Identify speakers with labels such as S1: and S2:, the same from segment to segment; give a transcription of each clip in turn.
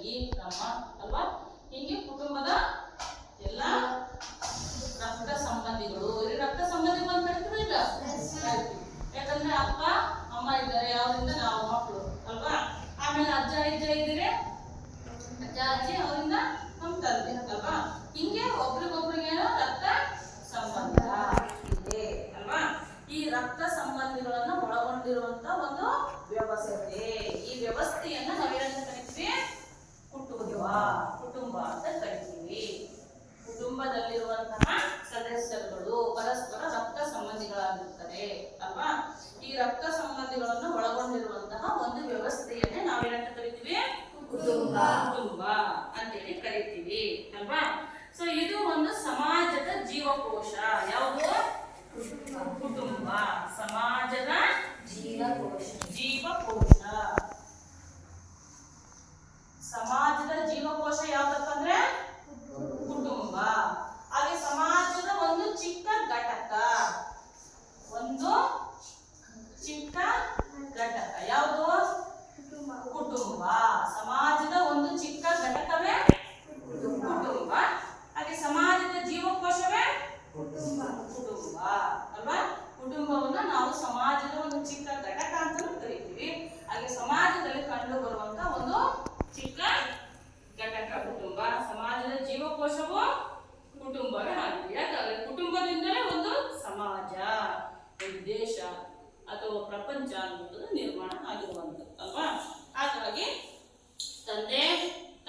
S1: ತಂಗಿ ತಮ್ಮ ಅಲ್ವಾ. ಹೀಗೆ ಕುಟುಂಬದ ಎಲ್ಲ ರಕ್ತ ಸಂಬಂಧಿಗಳು. ಇಲ್ಲಿ ರಕ್ತ ಸಂಬಂಧಿಗಳು ಅಂತ ಹೇಳ್ತೀವಿ ಇಲ್ಲ, ಯಾಕಂದ್ರೆ ಅಪ್ಪ ಅಮ್ಮ ಇದ್ದಾರೆ, ಅವರಿಂದ ನಾವು ಮಕ್ಕಳು ಅಲ್ವಾ. ಆಮೇಲೆ ಅಜ್ಜ ಅಜ್ಜ ಇದ್ದೀರಿ, ಅಜ್ಜ ಅಜ್ಜಿ ಅವರಿಂದ ನಮ್ಮ ತಂದೆ ಅಲ್ವಾ. ಹಿಂಗೆ ಒಬ್ರಿಗೊಬ್ರಿಗೆ ರಕ್ತ ಸಂಬಂಧ ಇದೆ ಅಲ್ವಾ. ಈ ರಕ್ತ ಸಂಬಂಧಿಗಳನ್ನ ಒಳಗೊಂಡಿರುವಂತ ಒಂದು ವ್ಯವಸ್ಥೆ. ಈ ವ್ಯವಸ್ಥೆಯನ್ನ ನಾವೇನಂತ ಕರಿತೀವಿ? ಕುಟುಂಬ ಅಂತ ಕರಿತೀವಿ. ಕುಟುಂಬದಲ್ಲಿರುವಂತಹ ಸದಸ್ಯರುಗಳು ಪರಸ್ಪರ ರಕ್ತ ಸಂಬಂಧಿಗಳಾಗಿರ್ತಾರೆ ಅಲ್ವಾ. ಈ ರಕ್ತ ಸಂಬಂಧಿಗಳನ್ನು ಒಳಗೊಂಡಿರುವಂತಹ ಒಂದು ವ್ಯವಸ್ಥೆಯನ್ನೇ ನಾವೇನಂತ ಕರಿತೀವಿ? ಕುಟುಂಬ ಅಂತೇಳಿ ಕರಿತೀವಿ ಅಲ್ವಾ. ಸೊ ಇದು ಒಂದು ಸಮಾಜದ ಜೀವಕೋಶ. ಯಾವುದು? ಕುಟುಂಬ ಸಮಾಜದ ಜೀವಕೋಶ. ಸಮಾಜದ ಜೀವಕೋಶ ಯಾವ್ದಪ್ಪ ಅಂದ್ರೆ ಕುಟುಂಬ. ಹಾಗೆ ಸಮಾಜದ ಒಂದು ಚಿಕ್ಕ ಘಟಕ, ಒಂದು ಚಿಕ್ಕ ಘಟಕ ಯಾವುದು? ಕುಟುಂಬ. ಸಮಾಜದ ಒಂದು ಚಿಕ್ಕ ಘಟಕವೇ ಕುಟುಂಬ. ಹಾಗೆ ಸಮಾಜದ ಜೀವಕೋಶವೇ ಕುಟುಂಬ ಅಲ್ವಾ. ಕುಟುಂಬವನ್ನ ನಾವು ಸಮಾಜದ ಒಂದು ಚಿಕ್ಕ ಘಟಕ ಅಂತ ಕರಿತೀವಿ. ಹಾಗೆ ಸಮಾಜದಲ್ಲಿ ಕಂಡು ಬರುವಂತ ಒಂದು ಚಿಕ್ಕ ಘಟಕ ಕುಟುಂಬ. ಸಮಾಜದ ಜೀವಕೋಶವು ಕುಟುಂಬವೇ ಆಗಿದೆ. ಯಾಕಂದ್ರೆ ಕುಟುಂಬದಿಂದಲೇ ಒಂದು ಸಮಾಜ, ದೇಶ ಅಥವಾ ಪ್ರಪಂಚ ಅನ್ನುವುದು ನಿರ್ಮಾಣ ಆಗಿರುವಂಥದ್ದು ಅಲ್ವಾ. ಹಾಗಾಗಿ ತಂದೆ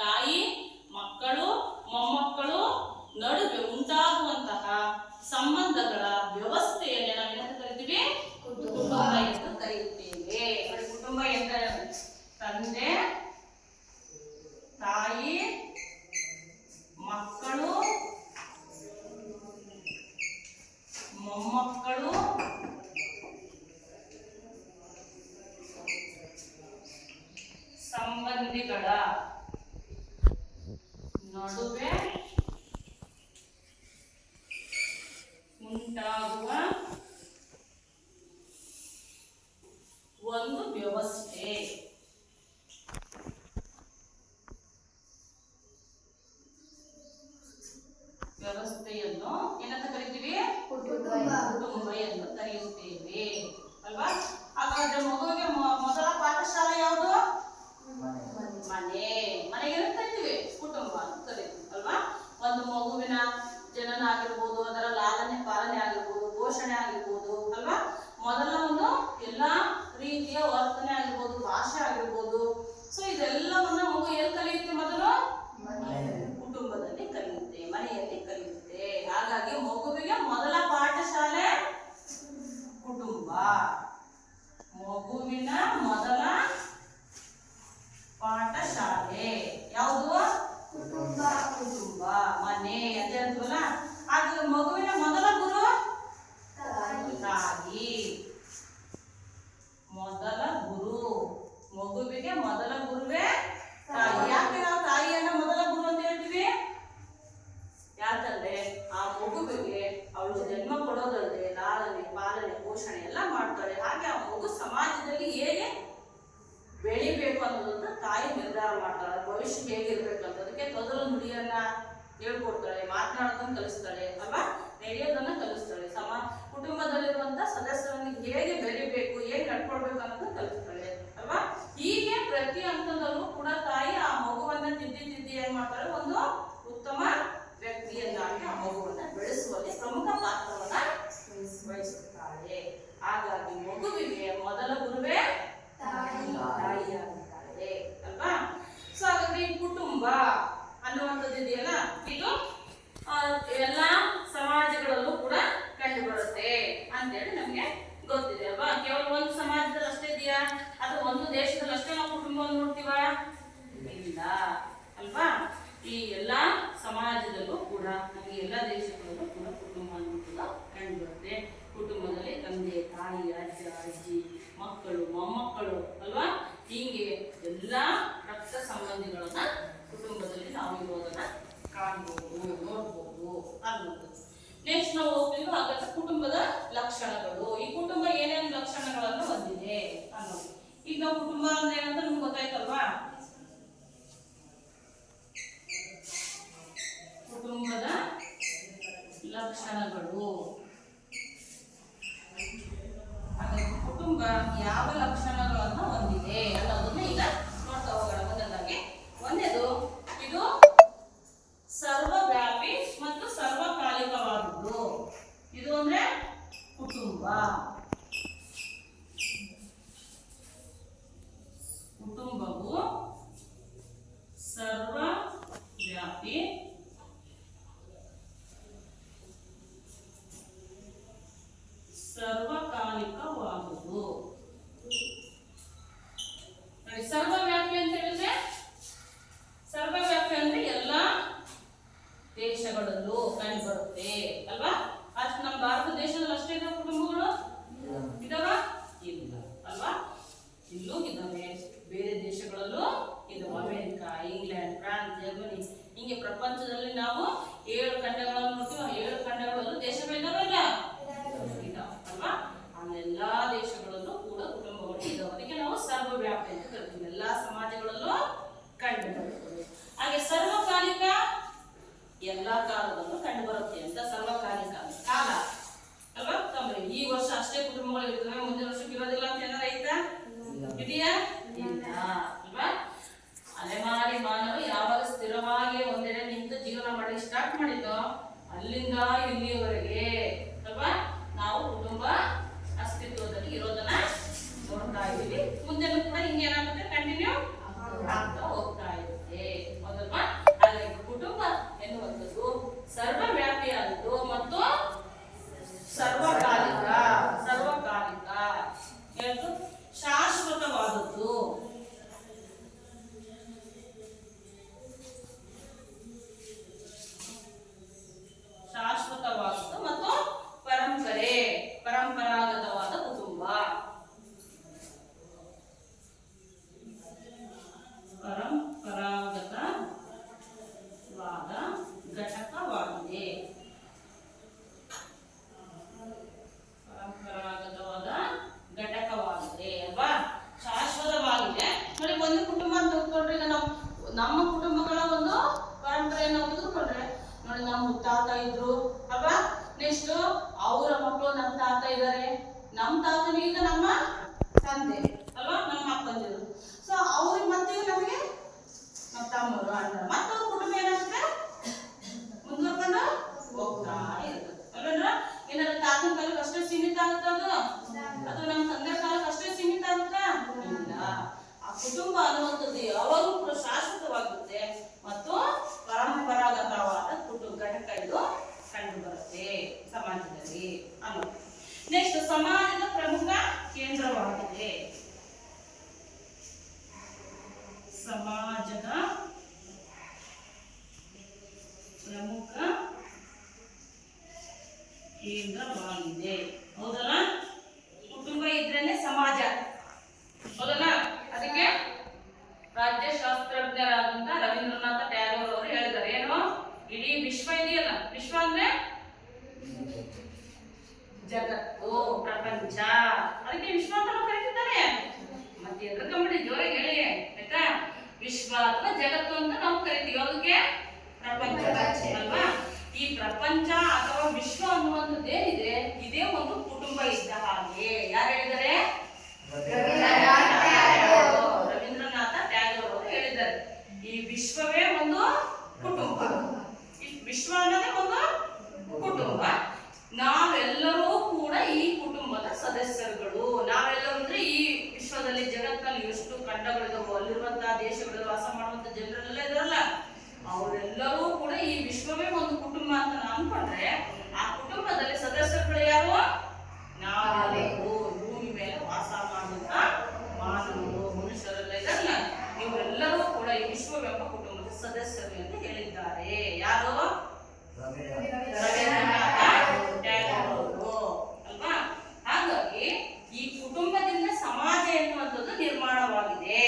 S1: ತಾಯಿ ಮಕ್ಕಳು ಮೊಮ್ಮಕ್ಕಳು ನಡುವೆ ಉಂಟಾಗುವಂತಹ ಸಂಬಂಧಗಳ ವ್ಯವಸ್ಥೆಯನ್ನೇ ನಾವೇನಂತ ಕರಿತೀವಿ? ಕುಟುಂಬ ಎಂದು ಕರೆಯುತ್ತೇವೆ. ಕುಟುಂಬ ಎಂದರೆ ತಂದೆ ತಾಯಿ ಮಕ್ಕಳು ಮೊಮ್ಮಕ್ಕಳು ಸಂಬಂಧಿಗಳ ನಡುವೆ ಉಂಟಾಗುವ ಒಂದು ವ್ಯವಸ್ಥೆ. ವ್ಯವಸ್ಥೆಯನ್ನು ಏನಂತ ಕರಿತೀವಿ? ಕುಟುಂಬ ಎಂದು ಕರೆಯುತ್ತೇವೆ ಅಲ್ವಾ. ಹಾಗಾದ್ರೆ ಮಗುವಿಗೆ ಮೊದಲ ಪಾಠಶಾಲೆ ಯಾವುದು? ಮನೆ. ಮನೆಗೆ ಕರಿತೀವಿ ಕುಟುಂಬ ಅಂತ ಕರಿತೀವಿ ಅಲ್ವಾ. ಒಂದು ಮಗುವಿನ ಜನನ ಆಗಿರ್ಬೋದು, ಅದರ ಲಾಲನೆ ಪಾಲನೆ ಆಗಿರ್ಬೋದು, ಪೋಷಣೆ ಆಗಿರ್ಬೋದು ಅಲ್ವಾ. ಮೊದಲ ಒಂದು ಎಲ್ಲಾ ರೀತಿಯ ವರ್ತನೆ ಆಗಿರ್ಬೋದು, ಭಾಷೆ ಆಗಿರ್ಬೋದು. ಸೊ ಇದೆಲ್ಲವನ್ನ ಮಗು ಎಲ್ಲಿ ಕಲಿಯುತ್ತೆ? ಮೊದಲು ಕುಟುಂಬದಲ್ಲಿ ಕಲಿಯುತ್ತೆ, ಮನೆಯಲ್ಲಿ ಕಲಿಯುತ್ತೆ. ಹಾಗಾಗಿ ಮಗುವಿಗೆ ಮೊದಲ ಪಾಠಶಾಲೆ ಕುಟುಂಬ. ಮಗುವಿನ ಮೊದಲ ಪಾಠಶಾಲೆ ಯಾವುದು? ಕುಟುಂಬ. ಮನೆ ಅಂತ ಹೇಳ್ತೀವಲ್ಲ. ಆಗ ಮಗುವಿನ ಮೊದಲ ಗುರು ತಾಯಿ. ಮೊದಲ ಗುರು ಮಗುವಿಗೆ ಮೊದಲ ಗುರುವೇ ತಾಯಿ. ಯಾಕೆ ನಾವು ತಾಯಿಯನ್ನ ಮೊದಲ ಗುರು ಅಂತ ಹೇಳ್ತೀವಿ? ಯಾಕಂದ್ರೆ ಆ ಮಗುವಿಗೆ ಅವಳು ಜನ್ಮ ಕೊಡೋದಲ್ಲದೆ ಲಾಲನೆ ಪಾಲನೆ ಪೋಷಣೆ ಎಲ್ಲ ಮಾಡ್ತಾಳೆ. ಹಾಗೆ ಆ ಮಗು ಸಮಾಜದಲ್ಲಿ ಹೇಗೆ ಬೆಳಿಬೇಕು ಅನ್ನೋದನ್ನ ತಾಯಿ ನಿರ್ಧಾರ ಮಾಡ್ತಾಳೆ. ಭವಿಷ್ಯ ಹೇಗಿರ್ಬೇಕಂತ ಅದಕ್ಕೆ ತೊದಲು ನುಡಿಯನ್ನ ಹೇಳ್ಕೊಡ್ತಾಳೆ, ಮಾತನಾಡೋದನ್ನ ಕಲಿಸ್ತಾಳೆ ಅಲ್ವಾ, ನಡೆಯೋದನ್ನ ಕಲಿಸ್ತಾಳೆ. ಕುಟುಂಬದಲ್ಲಿರುವಂತ ಸದಸ್ಯರನ್ನು ಹೇಗೆ ಬೆಳಿಬೇಕು, ಹೇಗೆ ನಡ್ಕೊಳ್ಬೇಕು ಅನ್ನೋದನ್ನ ಕಲಿಸ್ತಾಳೆ ಅಲ್ವಾ. ಹೀಗೆ ಪ್ರತಿ ಹಂತದಲ್ಲೂ ಕೂಡ ತಾಯಿ ಆ ಮಗುವನ್ನ ತಿದ್ದಿ ಏನ್ ಮಾಡ್ತಾಳೆ? ಒಂದು ಉತ್ತಮ ವ್ಯಕ್ತಿಯನ್ನಾಗಿ ಆ ಮಗುವನ್ನ ಬೆಳೆಸುವಲ್ಲಿ ಪ್ರಮುಖ ಪಾತ್ರವನ್ನ ವಹಿಸುತ್ತಾಳೆ. ಹಾಗಾಗಿ ಮಗುವಿಗೆ ಮೊದಲ ಗುರುವೇ ತಾಯಿಯಾಗಿದ್ದಾಳೆ ಅಲ್ವಾ. ಸೊ ಹಾಗಾದ್ರೆ ಈ ಕುಟುಂಬ ಅನ್ನುವಂಥದ್ದು ಇದೆಯಲ್ಲ, ಇದು ಎಲ್ಲಾ ಸಮಾಜಗಳಲ್ಲೂ ಕೂಡ ಕಂಡು ಬರುತ್ತೆ ಅಂತೇಳಿ ನಮ್ಗೆ ಗೊತ್ತಿದೆ ಅಲ್ವಾ. ಕೇವಲ ಒಂದು ಸಮಾಜದಲ್ಲಿ ಅಷ್ಟೇ ಇದೆಯಾ ಅಥವಾ ಒಂದು ದೇಶದಲ್ಲಿ ಅಷ್ಟೇ ನಾವು ಕುಟುಂಬವನ್ನು ನೋಡ್ತೀವ? ಇಲ್ಲ ಅಲ್ವಾ. ಈ ಎಲ್ಲಾ ಸಮಾಜದಲ್ಲೂ ಕೂಡ ನಮಗೆ ಎಲ್ಲ ದೇಶಗಳಲ್ಲೂ ಕೂಡ ಕುಟುಂಬ ಅನ್ನೋದು ಕಂಡು ಬರುತ್ತೆ. ಕುಟುಂಬದಲ್ಲಿ ತಂದೆ ತಾಯಿ ಅಜ್ಜ ಅಜ್ಜಿ ಮಕ್ಕಳು ಮೊಮ್ಮಕ್ಕಳು ಅಲ್ವಾ. ಹೀಗೆ ಎಲ್ಲಾ ರಕ್ತ ಸಂಬಂಧಿಗಳನ್ನ ಕುಟುಂಬದಲ್ಲಿ ನಾವು ಇರೋದನ್ನ ಕಾಣಬಹುದು, ನೋಡ್ಬೋದು ಅನ್ನೋದು. ನೆಕ್ಸ್ಟ್ ನಾವು ಹೋಗ್ತೀವಿ. ಹಾಗಾದ್ರೆ ಕುಟುಂಬದ ಲಕ್ಷಣಗಳು. ಈ ಕುಟುಂಬ ಏನೇನು ಲಕ್ಷಣಗಳನ್ನು ಹೊಂದಿದೆ ಅನ್ನೋದು. ಈಗ ನಾವು ಕುಟುಂಬ ಅಂದ್ರೆ ಏನಂತ ನಿಮ್ಗೆ ಗೊತ್ತಾಯ್ತಲ್ವಾ? ಲಕ್ಷಣಗಳು. ಕುಟುಂಬ ಯಾವ ಲಕ್ಷಣಗಳನ್ನು ಹೊಂದಿದೆ ಅನ್ನೋದನ್ನ ಈಗ ನೋಡ್ತಾ ಹೋಗೋಣ ಒಂದೊಂದಾಗಿ. ಒಂದೇದು, ಇದು ಸರ್ವವ್ಯಾಪಿ ಮತ್ತು ಸರ್ವಕಾಲಿಕವಾದದ್ದು. ಇದು ಅಂದ್ರೆ ಕುಟುಂಬ. ಕುಟುಂಬವು ಸರ್ವವ್ಯಾಪಿ ಸರ್ವಕಾಲಿಕವಾದುದು. ಸರ್ವವ್ಯಾಪಿ ಅಂತ ಹೇಳಿದ್ರೆ, ಸರ್ವವ್ಯಾಪಿ ಅಂದ್ರೆ ಎಲ್ಲ ದೇಶಗಳಲ್ಲೂ ಕಂಡು ಬರುತ್ತೆ ಅಲ್ವಾ? ಅಷ್ಟು ನಮ್ಮ ಭಾರತ ದೇಶದಲ್ಲಿ ಅಷ್ಟೇ ಇದಾವ ಕುಟುಂಬಗಳು ಇದಾವ? ಇಲ್ಲ ಅಲ್ವಾ? ಇಲ್ಲೂ ಇದ್ದಾವೆ, ಬೇರೆ ದೇಶಗಳಲ್ಲೂ ಇದಾವೆ. ಅಮೆರಿಕ, ಇಂಗ್ಲೆಂಡ್, ಫ್ರಾನ್ಸ್, ಜರ್ಮನಿ, ಹಿಂಗೆ ಪ್ರಪಂಚದಲ್ಲಿ ನಾವು 7 ಖಂಡಗಳನ್ನು ನೋಡ್ತೀವಿ. 7 ಖಂಡಗಳಲ್ಲೂ ದೇಶಗಳಿದಾವಲ್ಲ ಅಲ್ವಾ? ಅಲ್ಲೆಲ್ಲಾ ದೇಶಗಳಲ್ಲೂ ಕೂಡ ಕುಟುಂಬಗಳು ಇದಾವೆ. ಅದಕ್ಕೆ ನಾವು ಸರ್ವವ್ಯಾಪಿ ಅಂತ ಕರಿತೀವಿ. ಎಲ್ಲಾ ಸಮಾಜಗಳಲ್ಲೂ ಕಂಡು ಬರುತ್ತದೆ. ಹಾಗೆ ಸರ್ವಕಾಲಿಕ, ಎಲ್ಲಾ ಕಾಲದಲ್ಲೂ ಕಂಡು ಬರುತ್ತೆ ಅಂತ ಸರ್ವಕಾಲಿಕ ಕಾಲ ಅಲ್ವಾ? ತಮ್ಮ ಈ ವರ್ಷ ಅಷ್ಟೇ ಕುಟುಂಬಗಳು ಇರ್ತವೆ, ಮುಂದಿನ ವರ್ಷಕ್ಕೆ ಇರೋದಿಲ್ಲ ಅಂತ ಏನಾರ ಐತಾ? ಇದೆಯಾ? ಇಲ್ಲ ಅಲ್ವಾ? ಅಲೆಮಾರಿ ಮಾನವ ಯಾವಾಗ ಸ್ಥಿರವಾಗಿ ಒಂದೆಡೆ ನಿಂತು ಜೀವನ ಮಾಡಿ ಸ್ಟಾರ್ಟ್ ಮಾಡಿದ್ದೋ ಅಲ್ಲಿಂದ ಇಲ್ಲಿಯವರೆಗೆ ಅಲ್ವಾ ನಾವು ಕುಟುಂಬ ಅಸ್ತಿತ್ವದಲ್ಲಿ ಇರೋದನ್ನ ನೋಡ್ತಾ ಇದ್ದೀವಿ. ಮುಂದೆನೂ ಕೂಡ ಹಿಂಗೆ ಏನಾಗುತ್ತೆ, ಕಂಟಿನ್ಯೂ ಆಗ್ತಾ ಹೋಗ್ತಾ ಇರುತ್ತೆ ಹೌದಲ್ವಾ? ಹಾಗಾಗಿ ಕುಟುಂಬ ಎನ್ನುವಂಥದ್ದು ಸರ್ವವ್ಯಾಪಿಯಾದದ್ದು ಮತ್ತು ಸರ್ವಕಾಲಿಕ. ಸರ್ವಕಾಲಿಕ ಹೇಳ್ತು ಶಾಶ್ವತವಾದದ್ದು. ಶಾಶ್ವತವಾದದ್ದು ಮತ್ತು ಪರಂಪರಾಗತವಾದ ಕುಟುಂಬ. ಪರಂಪರಾಗತವಾದ ಘಟಕವಾಗಿದೆ. ಪರಂಪರಾಗತವಾದ ಘಟಕವಾಗಿದೆ ಅಲ್ವಾ? ಶಾಶ್ವತವಾಗಿದೆ. ನೋಡಿ, ಒಂದು ಕುಟುಂಬ ಅಂತ ತಿಳ್ಕೊಂಡ್ರೆ, ಈಗ ನಮ್ಮ ಕುಟುಂಬಗಳ ಒಂದು ಪರಂಪರೆಯನ್ನು ತೆಗೆದುಕೊಂಡ್ರೆ, ನೋಡಿ ನಮ್ಮ ಮುತ್ತಾತ ಇದ್ರು ಅಲ್ವಾ? ನೆಕ್ಸ್ಟ್ ಅವರ ಮಕ್ಕಳು ನಮ್ಮ ತಾತ ಇದ್ದಾರೆ, ನಮ್ಮ ತಾತನಿಗೆ ನಮ್ಮ ತಂದೆ ಅಲ್ವಾ? ನಮ್ಮ ಅಪ್ಪಂದಿರು. ಸೊ ಅವ್ರಿಗೆ ಮತ್ತೆ ನಮಗೆ ನಮ್ಮ ತಮ್ಮರು ಅಣ್ಣ, ಮತ್ತೆ ಅವ್ರ ಕುಟುಂಬ ಏನಾಗುತ್ತೆ, ಮುಂದುವರ್ಕೊಂಡು ಹೋಗ್ತಾ ಇರ್ತದೆ ಅಲ್ವೇನ್ರ? ಏನಾದ್ರು ತಾತನ ಕಾಲಕ್ಕೆ ಅಷ್ಟೇ ಸೀಮಿತ ಆಗುತ್ತ ಅದು ನಮ್ಮ ತಂದೆ ಕಾಲಕ್ಕೆ ಅಷ್ಟೇ ಸೀಮಿತ ಆಗುತ್ತಾ? ಇಲ್ಲ. ಆ ಕುಟುಂಬ ಅನ್ನುವಂಥದ್ದು ಯಾವಾಗಲೂ ಕೂಡ ಶಾಶ್ವತವಾಗುತ್ತೆ ಮತ್ತು ಪರಂಪರಾಗತವಾದ ಘಟಕ ಇದು ಕಂಡು ಬರುತ್ತೆ ಸಮಾಜದಲ್ಲಿ ಅನ್ನೋದು. ನೆಕ್ಸ್ಟ್, ಸಮಾಜದ ಪ್ರಮುಖ ಕೇಂದ್ರವಾಗಿದೆ. ಸಮಾಜದ ಪ್ರಮುಖ ಕೇಂದ್ರವಾಗಿದೆ. ಹೌದಲ್ಲ? ಕುಟುಂಬ ಇದ್ರೇನೆ ಸಮಾಜ, ಹೌದಲ್ಲ? ಅದಕ್ಕೆ ರಾಜ್ಯಶಾಸ್ತ್ರಜ್ಞರಾದಂತ ರವೀಂದ್ರನಾಥ ಟ್ಯಾಗೋರ್ ಅವರು ಹೇಳಿದ್ದಾರೆ, ಏನು, ಇಡೀ ವಿಶ್ವ ಇದೆಯಲ್ಲ, ವಿಶ್ವ ಅಂದ್ರೆ ಜಗತ್ತು, ಪ್ರಪಂಚ, ಅದಕ್ಕೆ ವಿಶ್ವ ಅಂತ ಕರೀತಿದ್ದಾರೆ. ಮತ್ತೆ ಎದ್ರಕೊಂಬಿಡಿ, ಜೋರಾಗಿ ಹೇಳಿ ಆಯ್ತಾ? ವಿಶ್ವ ಅಥವಾ ಜಗತ್ತು ಅಂತ ನಾವು ಕರಿತೀವಿ. ಅದಕ್ಕೆ ಪ್ರಪಂಚ ಅಲ್ವಾ? ಈ ಪ್ರಪಂಚ ಅಥವಾ ವಿಶ್ವ ಅನ್ನುವಂಥದ್ದು ಏನಿದೆ, ಇದೇ ಒಂದು ಕುಟುಂಬ ಇದ್ದ ಹಾಗೆ. ಯಾರು ಹೇಳಿದ್ದಾರೆ? ರವೀಂದ್ರನಾಥ ಟ್ಯಾಗೋರ್ ಅವರು ಹೇಳಿದ್ದಾರೆ. ಈ ವಿಶ್ವವೇ ಒಂದು ಕುಟುಂಬ. ವಿಶ್ವ ಅನ್ನೋದೇ ಒಂದು ಕುಟುಂಬ. ನಾವೆಲ್ಲರೂ ಕೂಡ ಈ ಕುಟುಂಬದ ಸದಸ್ಯರುಗಳು. ನಾವೆಲ್ಲರೂ ಅಂದ್ರೆ ಈ ವಿಶ್ವದಲ್ಲಿ, ಜಗತ್ತಿನಲ್ಲಿ ಎಷ್ಟು ಖಂಡಗಳಿದಾವೋ ಅಲ್ಲಿರುವಂತಹ ದೇಶಗಳಲ್ಲಿ ವಾಸ ಮಾಡುವಂತ ಜನರೆಲ್ಲ ಇದಾರಲ್ಲ, ಅವರೆಲ್ಲರೂ ಕೂಡ ಈ ವಿಶ್ವವೇ ಒಂದು ಕುಟುಂಬ ಅಂತ ಅನ್ಕೊಂಡ್ರೆ, ಆ ಕುಟುಂಬದಲ್ಲಿ ಸದಸ್ಯರುಗಳು ಯಾರು? ನಾವೆಲ್ಲರೂ ಭೂಮಿ ಮೇಲೆ ವಾಸ ಮಾಡುವಂತ ಮಾನವರು, ಮನುಷ್ಯರೆಲ್ಲ ಇದಾರಲ್ಲ, ಇವರೆಲ್ಲರೂ ಕೂಡ ಈ ವಿಶ್ವವೆಂಬ ಕುಟುಂಬದ ಸದಸ್ಯರು ಅಂತ ಹೇಳಿದ್ದಾರೆ. ಯಾರು? ರವೀಂದ್ರನಾಥ ಟ್ಯಾಗೋರ್ ಅವರು ಅಲ್ವಾ? ಹಾಗಾಗಿ ಈ ಕುಟುಂಬದಿಂದ ಸಮಾಜ ಎನ್ನುವಂಥದ್ದು ನಿರ್ಮಾಣವಾಗಿದೆ.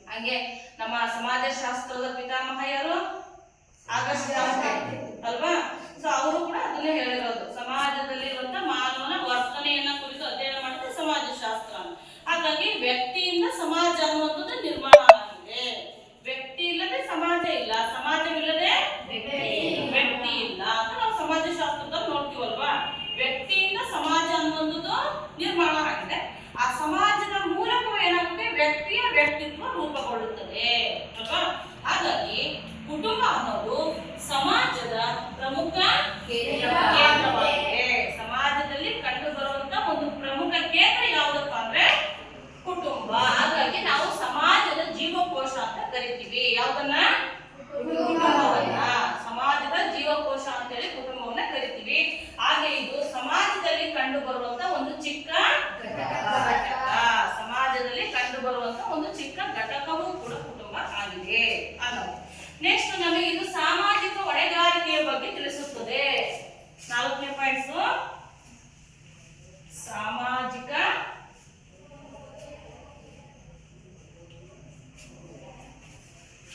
S1: ಹಾಗೆ ನಮ್ಮ ಸಮಾಜಶಾಸ್ತ್ರದ ಪಿತಾಮಹ ಯಾರು? ಆಗಸ್ಟ್ ಅಲ್ವಾ? ಸೊ ಅವರು ಕೂಡ ಅದನ್ನೇ ಹೇಳಿರೋದು. ಸಮಾಜದಲ್ಲಿರುವಂತ ಮಾನವನ ವರ್ತನೆಯನ್ನ ಕುರಿತು ಅಧ್ಯಯನ ಮಾಡಿದ್ರೆ ಸಮಾಜಶಾಸ್ತ್ರ. ಹಾಗಾಗಿ ವ್ಯಕ್ತಿಯಿಂದ ಸಮಾಜ ಅನ್ನುವಂಥದ್ದು ನಿರ್ಮಾಣ ಆಗಿದೆ. ವ್ಯಕ್ತಿ ಇಲ್ಲದೆ ಸಮಾಜ ಇಲ್ಲ, ಸಮಾಜವಿಲ್ಲದೆ ವ್ಯಕ್ತಿ ಇಲ್ಲ ಅಂತ ನಾವು ಸಮಾಜಶಾಸ್ತ್ರ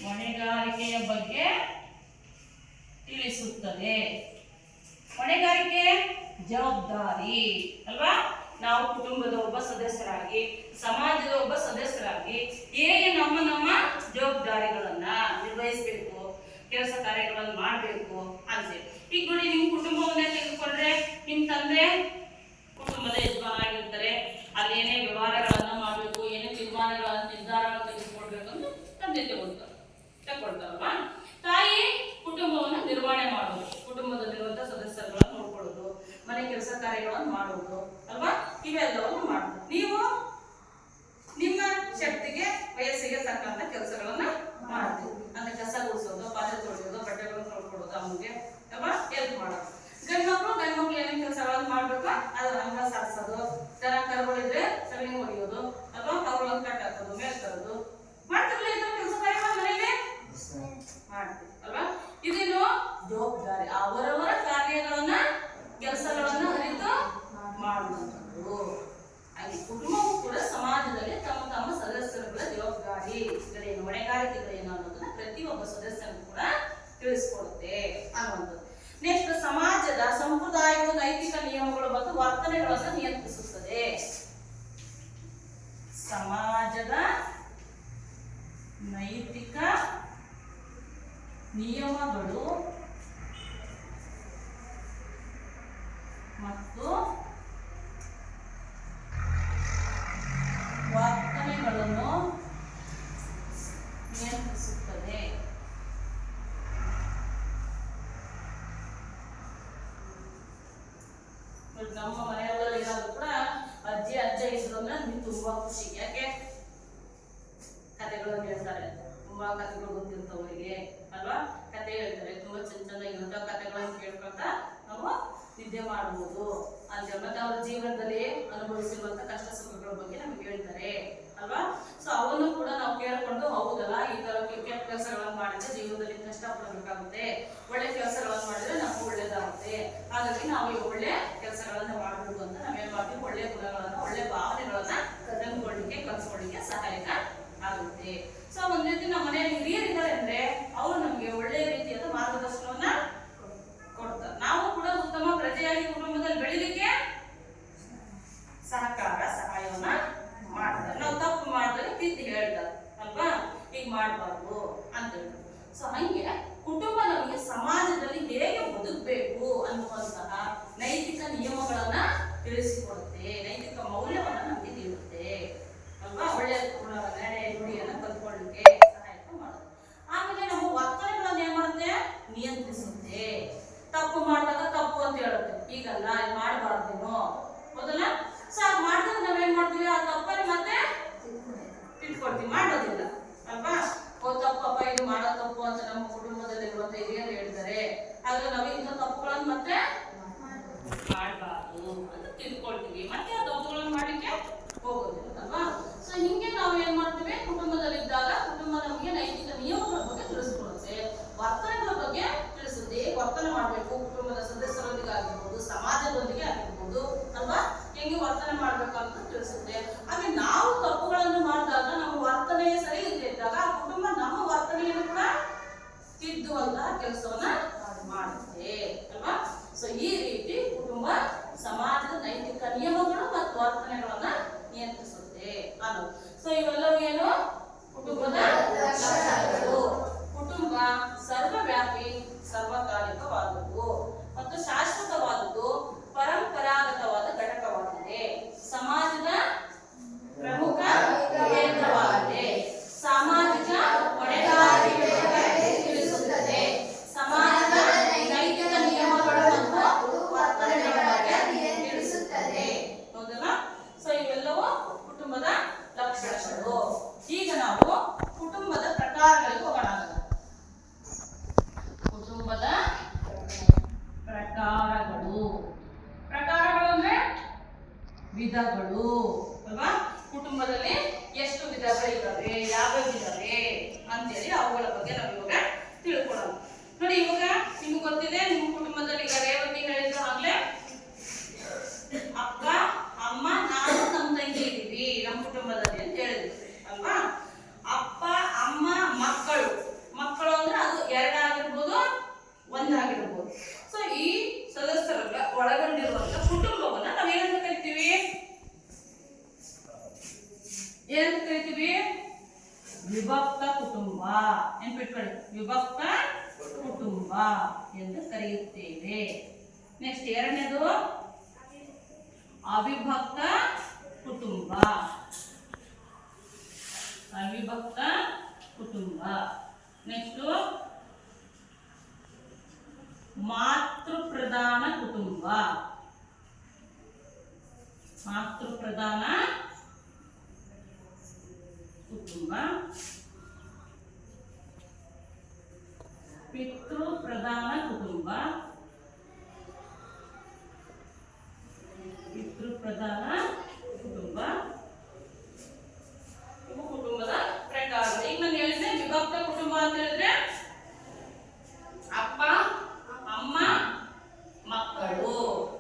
S1: ಹೊಣೆಗಾರಿಕೆಯ ಬಗ್ಗೆ ತಿಳಿಸುತ್ತದೆ. ಹೊಣೆಗಾರಿಕೆ ಜವಾಬ್ದಾರಿ ಅಲ್ವಾ? ನಾವು ಕುಟುಂಬದ ಒಬ್ಬ ಸದಸ್ಯರಾಗಿ, ಸಮಾಜದ ಒಬ್ಬ ಸದಸ್ಯರಾಗಿ ಹೇಗೆ ನಮ್ಮ ನಮ್ಮ ಜವಾಬ್ದಾರಿಗಳನ್ನ ನಿರ್ವಹಿಸಬೇಕು, ಕೆಲಸ ಕಾರ್ಯಗಳನ್ನು ಮಾಡಬೇಕು ಅಂತೇಳಿ. ಈಗ ನೋಡಿ, ನಿಮ್ಮ ಕುಟುಂಬವನ್ನೇ ತೆಗೆದುಕೊಂಡ್ರೆ ನಿಮ್ಮ ತಂದೆ ಕುಟುಂಬದ ಯಜಮಾನರಾಗಿರ್ತಾರೆ. ಅಲ್ಲಿ ಏನೇ ವ್ಯವಹಾರಗಳನ್ನ ಮಾಡಬೇಕು, ಏನೇ ನಿರ್ಧಾರಗಳನ್ನು ತೆಗೆದುಕೊಳ್ಬೇಕಂದ್ರೆ ತಂದೆ ತಗೊಳ್ತಾರಲ್ವಾ? ತಾಯಿ ಕುಟುಂಬವನ್ನು ನಿರ್ವಹಣೆ ಮಾಡೋದು, ಕುಟುಂಬದಲ್ಲಿರುವಂತಹ ಸದಸ್ಯರುಗಳನ್ನು ನೋಡ್ಕೊಳ್ಳೋದು, ಮನೆ ಕೆಲಸ ಕಾರ್ಯಗಳನ್ನು ಮಾಡೋದು ಅಲ್ವಾ? ಇವೆಲ್ಲವನ್ನು ಮಾಡೋದು. ನೀವು ನಿಮ್ಮ ಶಕ್ತಿಗೆ ವಯಸ್ಸಿಗೆ ತಕ್ಕಂತ ಕೆಲಸಗಳನ್ನ ಮಾಡ್ತೀವಿ. ಅಂದ್ರೆ ಕಸ ಗುಡಿಸೋದು, ಪಾತ್ರೆ ತೊಳೆಯೋದು, ಬಟ್ಟೆಗಳನ್ನು ತೊಳ್ಕೊಳ್ಳೋದು, ಅಮ್ಮಗೆ ಅಲ್ವಾ ಹೆಲ್ಪ್ ಮಾಡೋದು. ಗಂಡ್ಮಕ್ಳು ಏನೇನು ಕೆಲಸಗಳನ್ನು ಮಾಡ್ಬೇಕು ಅದ್ರ ಅಂಗ ಸಾರಿಸೋದು, ದನ ಕರುಗಳಿದ್ರೆ ಸಗಣಿ ಹೊಡಿಯೋದು ಅಲ್ವಾ? ಅವುಗಳನ್ನು ಕಟ್ ಹಾಕೋದು, ಮೇಲ್ ತರೋದು ಮಾಡ್ತಿರ್ಲಿಲ್ಲ. ಇದ್ರ ಕೆಲಸ ಕಾರ್ಯಗಳು ಮನೆಗೆ ಮಾಡ್ತೀವಿ ಅಲ್ವಾ? ಇದೇನು ಜವಾಬ್ದಾರಿ, ಅವರವರ ಕಾರ್ಯಗಳನ್ನ ಕೆಲಸಗಳನ್ನ ಅರಿತು ಮಾಡುವಂಥದ್ದು. ಹಾಗೆ ಕುಟುಂಬವು ಕೂಡ ಸಮಾಜದಲ್ಲಿ ತಮ್ಮ ತಮ್ಮ ಸದಸ್ಯರುಗಳ ಜವಾಬ್ದಾರಿಗಳೇನು, ಹೊಣೆಗಾರಿಕೆಗಳೇನು ಅನ್ನೋದನ್ನ ಪ್ರತಿಯೊಬ್ಬ ಸದಸ್ಯರು ಕೂಡ ತಿಳಿಸ್ಕೊಡುತ್ತೆ ಅನ್ನುವಂಥದ್ದು. ನೆಕ್ಸ್ಟ್, ಸಮಾಜದ ಸಂಪ್ರದಾಯಗಳು, ನೈತಿಕ ನಿಯಮಗಳು ಮತ್ತು ವರ್ತನೆಗಳನ್ನು ನಿಯಂತ್ರಿಸುತ್ತದೆ. ಸಮಾಜದ ನೈತಿಕ ನಿಯಮಗಳು ಮತ್ತು ವರ್ತನೆಗಳನ್ನು ನಿಯಂತ್ರಿಸುತ್ತದೆ. ನಮ್ಮ ಮನೆಯಲ್ಲಿ ಕೂಡ ಅಜ್ಜ ಇದ್ರು ಅಂದ್ರೆ ನಿಮ್ಗೆ ತುಂಬಾ ಖುಷಿ. ಯಾಕೆ? ಕಥೆಗಳನ್ನು ಹೇಳ್ತಾರೆ, ತುಂಬಾ ಕಥೆಗಳು ಗೊತ್ತಿರ್ತವರಿಗೆ ಅಲ್ವಾ? ಕಥೆ ಹೇಳ್ತಾರೆ, ತುಂಬಾ ಚೆನ್ನಾಗಿರುವಂತ ಕಥೆಗಳನ್ನು ಕೇಳ್ಕೊಂತ ನಾವು ನಿದ್ದೆ ಮಾಡಬಹುದು ಅಂತ. ಮತ್ತೆ ಅವ್ರ ಜೀವನದಲ್ಲಿ ಅನುಭವಿಸಿರುವಂತ ಕಷ್ಟ ಸುಖಗಳ ಬಗ್ಗೆ ನಮ್ಗೆ ಹೇಳ್ತಾರೆ ಅಲ್ವಾ? ಸೊ ಅವನ್ನು ಕೂಡ ನಾವು ಕೇಳ್ಕೊಂಡು, ಹೌದಲ್ಲ ಈ ತರ ಕೆಟ್ಟ ಕೆಲಸಗಳನ್ನು ಮಾಡಿದ್ರೆ ಜೀವನದಲ್ಲಿ ಕಷ್ಟ ಪಡಬೇಕಾಗುತ್ತೆ, ಒಳ್ಳೆ ಕೆಲಸಗಳನ್ನು ಮಾಡಿದ್ರೆ ನಮ್ಗೆ ಒಳ್ಳೇದಾಗುತ್ತೆ. ಹಾಗಾಗಿ ನಾವು ಒಳ್ಳೆ ಕೆಲಸಗಳನ್ನ ಮಾಡಬೇಕು ಅಂತ ನಾವೇನ್ ಮಾಡ್ತೀವಿ, ಒಳ್ಳೆ ಗುಣಗಳನ್ನ, ಒಳ್ಳೆ ಭಾವನೆಗಳನ್ನ ತಂದುಕೊಳ್ಳಿಕ್ಕೆ, ಕಲ್ಸ್ಕೊಳ್ಳಿಕ್ಕೆ ಸಹಾಯಕ ಆಗುತ್ತೆ. ಸೊ ಒಂದ್ ರೀತಿ ನಮ್ಮ ಮನೆಯಲ್ಲಿ ಹಿರಿಯರಿದ್ದಾರೆ ಅಂದ್ರೆ ಅವರು ನಮ್ಗೆ ಒಳ್ಳೆ ರೀತಿಯಾದ ಮಾರ್ಗದರ್ಶನವನ್ನ ಕೊಡ್ತಾರೆ. ನಾವು ಕೂಡ ಉತ್ತಮ ಪ್ರಜೆಯಾಗಿ ಕುಟುಂಬದಲ್ಲಿ ಬೆಳಿಲಿಕ್ಕೆ ಸಹಾಯವನ್ನ ಮಾಡ್ತಾರೆ. ನಾವು ತಪ್ಪು ಮಾಡಿದ್ರೆ ತಿದ್ದಿ ಹೇಳ್ತಾರೆ ಅಲ್ವಾ, ಹೀಗ್ ಮಾಡ್ಬಾರ್ದು ಅಂತ ಹೇಳ್ತಾರೆ. ಸೊ ಹಂಗೆ ಕುಟುಂಬ ನಮಗೆ ಸಮಾಜದಲ್ಲಿ ಹೇಗೆ ಬದುಕಬೇಕು ಅನ್ನುವಂತಹ ನೈತಿಕ ನಿಯಮಗಳನ್ನ ತಿಳಿಸಿಕೊಡುತ್ತೆ, ನೈತಿಕ ಮೌಲ್ಯವನ್ನ ನಮಗೆ ನೀಡುತ್ತೆ ಅಲ್ವಾ? ಒಳ್ಳೆಯ ನಡೆ ನುಡಿಯನ್ನ ಕಲ್ತ್ಕೊಳ್ಳಿಕ್ಕೆ ಸಹಾಯಕ ಮಾಡುತ್ತೆ. ಆಮೇಲೆ ನಮ್ಮ ವರ್ತನೆಗಳನ್ನ ಏನ್ ಮಾಡುತ್ತೆ, ನಿಯಂತ್ರಿಸುತ್ತೆ. ತಪ್ಪು ಮಾಡಿದಾಗ ತಪ್ಪು ಅಂತ ಹೇಳುತ್ತೆ, ಈಗಲ್ಲ ಇದು ಮಾಡಬಾರ್ದೇನೋ, ಹೌದಲ್ಲ? ಸೊ ಮಾಡಿದಾಗ ನಾವೇನ್ ಮಾಡ್ತೀವಿ, ಆ ತಪ್ಪಲ್ಲಿ ಮತ್ತೆ ತಿಳ್ಕೊಳ್ತೀವಿ, ಮಾಡೋದಿಲ್ಲ ಅಲ್ವಾ? ತಪ್ಪಪ್ಪ, ಇದು ಮಾಡೋ ತಪ್ಪು ಅಂತ ನಮ್ಮ ಕುಟುಂಬದಲ್ಲಿ ಇರುವಂತ ಹಿರಿಯರು ಹೇಳ್ತಾರೆ. ಆದ್ರೆ ನಾವು ಇಂಥ ತಪ್ಪುಗಳನ್ನು ಮತ್ತೆ ಮಾಡಬಾರ್ದು ಅಂತ ತಿಳ್ಕೊಳ್ತೀವಿ, ಮತ್ತೆ ಆ ತಪ್ಪುಗಳನ್ನು ಮಾಡ್ಲಿಕ್ಕೆ ಹೋಗೋದಿಲ್ಲ ಅಲ್ವಾ? ಸೊ ಹಿಂಗೆ ನಾವು ಏನ್ ಮಾಡ್ತೀವಿ, ಕುಟುಂಬದಲ್ಲಿದ್ದಾಗ ಕುಟುಂಬ ನಮಗೆ ನೈತಿಕ ನಿಯಮಗಳ ಬಗ್ಗೆ ತಿಳಿಸ್ಕೊಡುತ್ತೆ, ವರ್ತನೆಗಳ ಬಗ್ಗೆ ತಿಳಿಸುತ್ತೆ. ಹೇಗೆ ವರ್ತನೆ ಮಾಡಬೇಕು, ಕುಟುಂಬದ ಸದಸ್ಯರೊಂದಿಗೆ ಆಗಿರ್ಬೋದು, ಸಮಾಜದೊಂದಿಗೆ ಆಗಿರ್ಬೋದು ಅಲ್ವಾ, ಹೆಂಗೆ ವರ್ತನೆ ಮಾಡ್ಬೇಕು ಅಂತ ತಿಳಿಸುತ್ತೆ. ಹಾಗೆ ನಾವು ತಪ್ಪುಗಳನ್ನು ಮಾಡಿದಾಗ ನಮ್ಮ ವರ್ತನೆ ಸರಿ ಇದ್ದಾಗ ಆ ಕುಟುಂಬ ನಮ್ಮ ವರ್ತನೆಯನ್ನು ಕೂಡ ತಿದ್ದುವಂತಹ ಕೆಲಸವನ್ನ ಮಾಡುತ್ತೆ ಅಲ್ವಾ? ಸೊ ಈ ರೀತಿ ಕುಟುಂಬ ಸಮಾಜದ ನೈತಿಕ ನಿಯಮಗಳು ಮತ್ತು ವರ್ತನೆಗಳನ್ನ ನಿಯಂತ್ರಿಸುತ್ತೆ ಅನ್ನೋದು. ಸೊ ಇವೆಲ್ಲವೂ ಏನು, ಕುಟುಂಬದ ಲಕ್ಷಣಗಳು. ಕುಟುಂಬ ಸರ್ವವ್ಯಾಪಿ, ಸರ್ವಕಾಲಿಕವಾದದ್ದು ಮತ್ತು ಶಾಶ್ವತವಾದದ್ದು, ಪರಂಪರಾಗತವಾದ ಘಟಕವಾಗಿದೆ. ಸಮಾಜದ ಪ್ರಮುಖ ಕೇಂದ್ರವಾಗಿದೆ. ಸಾಮಾಜಿಕ ಹೊಣೆಗಾರಿಕೆಯನ್ನು ತಿಳಿಸುತ್ತದೆ. ಸಮಾಜದ ನೈತಿಕ ನಿಯಮಗಳು ಮತ್ತು ವರ್ತನೆಗಳ ಬಗ್ಗೆ ತಿಳಿಸುತ್ತದೆ. ಹೌದಲ್ಲ? ಸೊ ಇವೆಲ್ಲವೂ ಕುಟುಂಬದ ಲಕ್ಷಣಗಳು. ಈಗ ನಾವು ಕುಟುಂಬದ ಪ್ರಕಾರಗಳಿಗೆ ಹೋಗೋಣ. ಕುಟುಂಬದ ಪ್ರಕಾರಗಳು ಅಂದ್ರೆ ವಿಧಗಳು ಅಲ್ವಾ? ಕುಟುಂಬದಲ್ಲಿ ಎಷ್ಟು ವಿಧಗಳಿದ್ದಾವೆ, ಯಾವ್ಯಾವಿದ್ದಾವೆ ಅಂತೇಳಿ ಅವುಗಳ ಬಗ್ಗೆ ನಾವು ಇವಾಗ ತಿಳ್ಕೊಳ್ಳೋಣ. ನೋಡಿ, ಇವಾಗ ನಿಮ್ಗೆ ಗೊತ್ತಿದೆ, ನಿಮ್ಮ ಕುಟುಂಬದಲ್ಲಿ ಈಗ ರೇವತಿ ಹೇಳಿದ್ರು ಆಗ್ಲೇ, ಅಕ್ಕ, ಅಮ್ಮ, ನಾನು, ನಮ್ಮ ತಂಗಿ ಇದ್ದೀವಿ ನಮ್ಮ ಕುಟುಂಬದಲ್ಲಿ ಅಂತ ಹೇಳಿದ್ವಿ ಅಲ್ವಾ? ಅಪ್ಪ, ಅಮ್ಮ, ಮಕ್ಕಳು ನೆನ್ಪಿಟ್ಕೊಳ್ಳಿ, ವಿಭಕ್ತ ಕುಟುಂಬ ಎಂದು ಕರೆಯುತ್ತೇವೆ. ನೆಕ್ಸ್ಟ್ ಎರಡನೇದು ಅವಿಭಕ್ತ ಕುಟುಂಬ. ಅವಿಭಕ್ತ ಕುಟುಂಬ. ನೆಕ್ಸ್ಟ್ ಮಾತೃಪ್ರಧಾನ ಕುಟುಂಬ. ಮಾತೃಪ್ರಧಾನ ಕುಟುಂಬ. ಪಿತೃಪ್ರಧಾನ ಕುಟುಂಬ. ಪಿತೃಪ್ರಧಾನ ಕುಟುಂಬ. ಇವು ಕುಟುಂಬದ ಪ್ರಕಾರಗಳು. ಈಗ ನಾನು ಹೇಳಿದ್ರೆ ವಿಭಕ್ತ ಕುಟುಂಬ ಅಂತ ಹೇಳಿದ್ರೆ ಅಪ್ಪ ಅಮ್ಮ ಮಕ್ಕಳು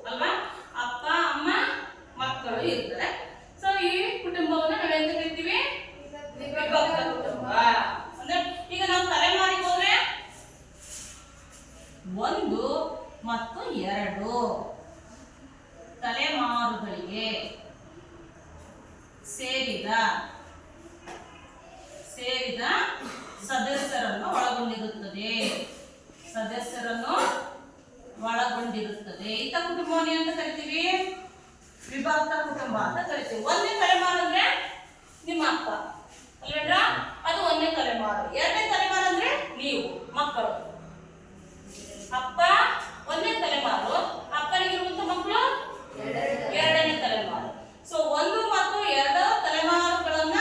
S1: ಅಲ್ವಾ, ಅಪ್ಪ ಅಮ್ಮ ಮಕ್ಕಳು ಇರ್ತಾರೆ. ಸೊ ಈ ಕುಟುಂಬವನ್ನ ನಾವೆಂತ ಕರಿತೀವಿ? ವಿಭಕ್ತ ಕುಟುಂಬ. ಅಂದ್ರೆ ಈಗ ನಾವು ತಲೆಮಾರಿಗೆ ಹೋದ್ರೆ 1 ಮತ್ತು 2 ತಲೆಮಾರುಗಳಿಗೆ ಸೇರಿದ ಸದಸ್ಯರನ್ನು ಒಳಗೊಂಡಿರುತ್ತದೆ. ಸದಸ್ಯರನ್ನು ಒಳಗೊಂಡಿರುತ್ತದೆ. ಇಂಥ ಕುಟುಂಬವನ್ನು ಅಂತ ಕರಿತೀವಿ? ವಿಭಕ್ತ ಕುಟುಂಬ ಅಂತ ಕರಿತೀವಿ. 1ನೇ ತಲೆಮಾರು ಅಂದ್ರೆ ನಿಮ್ಮ ಅಪ್ಪ ಅಲ್ವೇನ್ರಾ, ಅದು 1ನೇ ತಲೆಮಾರು. 2ನೇ ತಲೆಮಾರು ಅಂದ್ರೆ ನೀವು ಮಕ್ಕಳು. ಅಪ್ಪ 1ನೇ ತಲೆಮಾರು, ಅಪ್ಪನಿಗಿರುವಂತ ಮಕ್ಕಳು 2ನೇ ತಲೆಮಾರು. ಸೊ 1 ಮತ್ತು 2 ತಲೆಮಾರುಗಳನ್ನ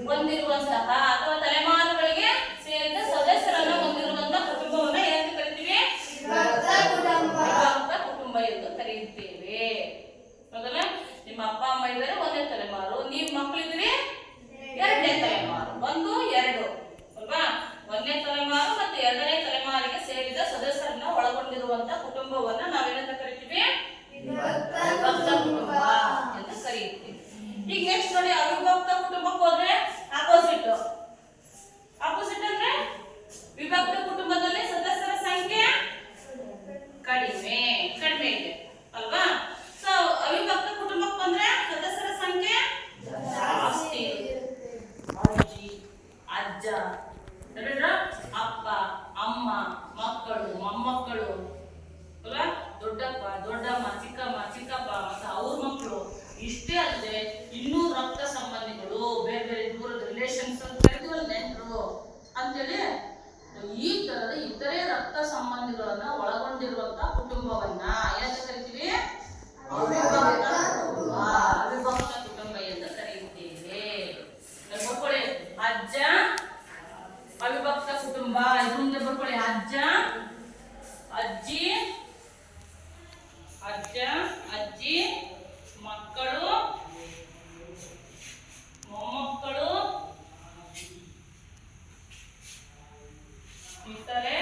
S1: ಹೊಂದಿರುವಂತಹ ಅಥವಾ ತಲೆಮಾರುಗಳಿಗೆ ಸೇರಿದ ಸದಸ್ಯರನ್ನು ಹೊಂದಿರುವಂತಹ ಕುಟುಂಬವನ್ನ ಏನಂತ ಕರಿತೀವಿ? ವಿಭಕ್ತ ಕುಟುಂಬ ಎಂದು ಕರೆಯುತ್ತೇವೆ. ಹೌದಲ್ಲ? ನಿಮ್ಮ ಅಪ್ಪ ಅಮ್ಮ ಇದ್ದಾರೆ 1ನೇ ತಲೆಮಾರು, ನೀವು ಮಕ್ಕಳಿದ್ರೆ 2ನೇ ತಲೆಮಾರು. 1, 2 ಅಲ್ವಾ? 1ನೇ ತಲೆಮಾರು ಮತ್ತು 2ನೇ ತಲೆಮಾರಿಗೆ ಸೇರಿದ ಸದಸ್ಯರನ್ನ ಒಳಗೊಂಡಿರುವಂತಹ ಕುಟುಂಬವನ್ನ ನಾವೇನಂತ ಕರಿತೀವಿ? ವಿಭಕ್ತ ಕುಟುಂಬ ಎಂದು ಕರೆಯುತ್ತೀವಿ. ಈಗ ನೆಕ್ಸ್ಟ್ ನೋಡಿ, ಅವಿಭಕ್ತ ಕುಟುಂಬಕ್ಕೆ ಹೋದ್ರೆ ಆಪೋಸಿಟ್. ಆಪೋಸಿಟ್ ಅಂದ್ರೆ ವಿಭಕ್ತ ಕುಟುಂಬದಲ್ಲಿ ಸದಸ್ಯರ ಸಂಖ್ಯೆ ಕಡಿಮೆ ಇದೆ ಅಲ್ವಾ? ಸೊ ಅವಿಭಕ್ತ ಕುಟುಂಬಕ್ಕೆ ಬಂದ್ರೆ ಸದಸ್ಯರ ಸಂಖ್ಯೆ ಜಾಸ್ತಿ. ಅಜ್ಜಿ ಅಜ್ಜ, ಅಪ್ಪ ಅಮ್ಮ ಮಕ್ಕಳು ಮೊಮ್ಮಕ್ಕಳು ಅಲ್ವಾ? ದೊಡ್ಡಪ್ಪ ದೊಡ್ಡಮ್ಮ ಚಿಕ್ಕಮ್ಮ ಚಿಕ್ಕಪ್ಪ ಮತ್ತು ಅವ್ರ ಮಕ್ಕಳು. ಇಷ್ಟೇ ಅಲ್ಲದೆ ಇನ್ನೂ ರಕ್ತ ಸಂಬಂಧಿಗಳು, ಬೇರೆ ಬೇರೆ ದೂರದ ರಿಲೇಷನ್ಸ್ ಅಂತ ಕರಿತೀವಲ್ಲ, ನೆಂಟರು ಅಂತೇಳಿ ಈ ತರದ ಇತರೆ ರಕ್ತ ಸಂಬಂಧಿಗಳನ್ನ ಒಳಗೊಂಡಿರುವಂತಹ ಕುಟುಂಬವನ್ನ ಏನಂತ ಕರಿತೀವಿ? ಅವಿಭಕ್ತ ಕುಟುಂಬ. ಅವಿಭಕ್ತ ಕುಟುಂಬ ಎಂದು ಕರೆಯುತ್ತೇವೆ. ಬರ್ಕೊಳ್ಳಿ, ಅಜ್ಜ ಅವಿಭಕ್ತ ಕುಟುಂಬ. ಮುಂದೆ ಬರ್ಕೊಳ್ಳಿ, ಅಜ್ಜ ಅಜ್ಜಿ ಅಜ್ಜಿ ಮಕ್ಕಳು ಮೊಮ್ಮಕ್ಕಳು ಇತರೆ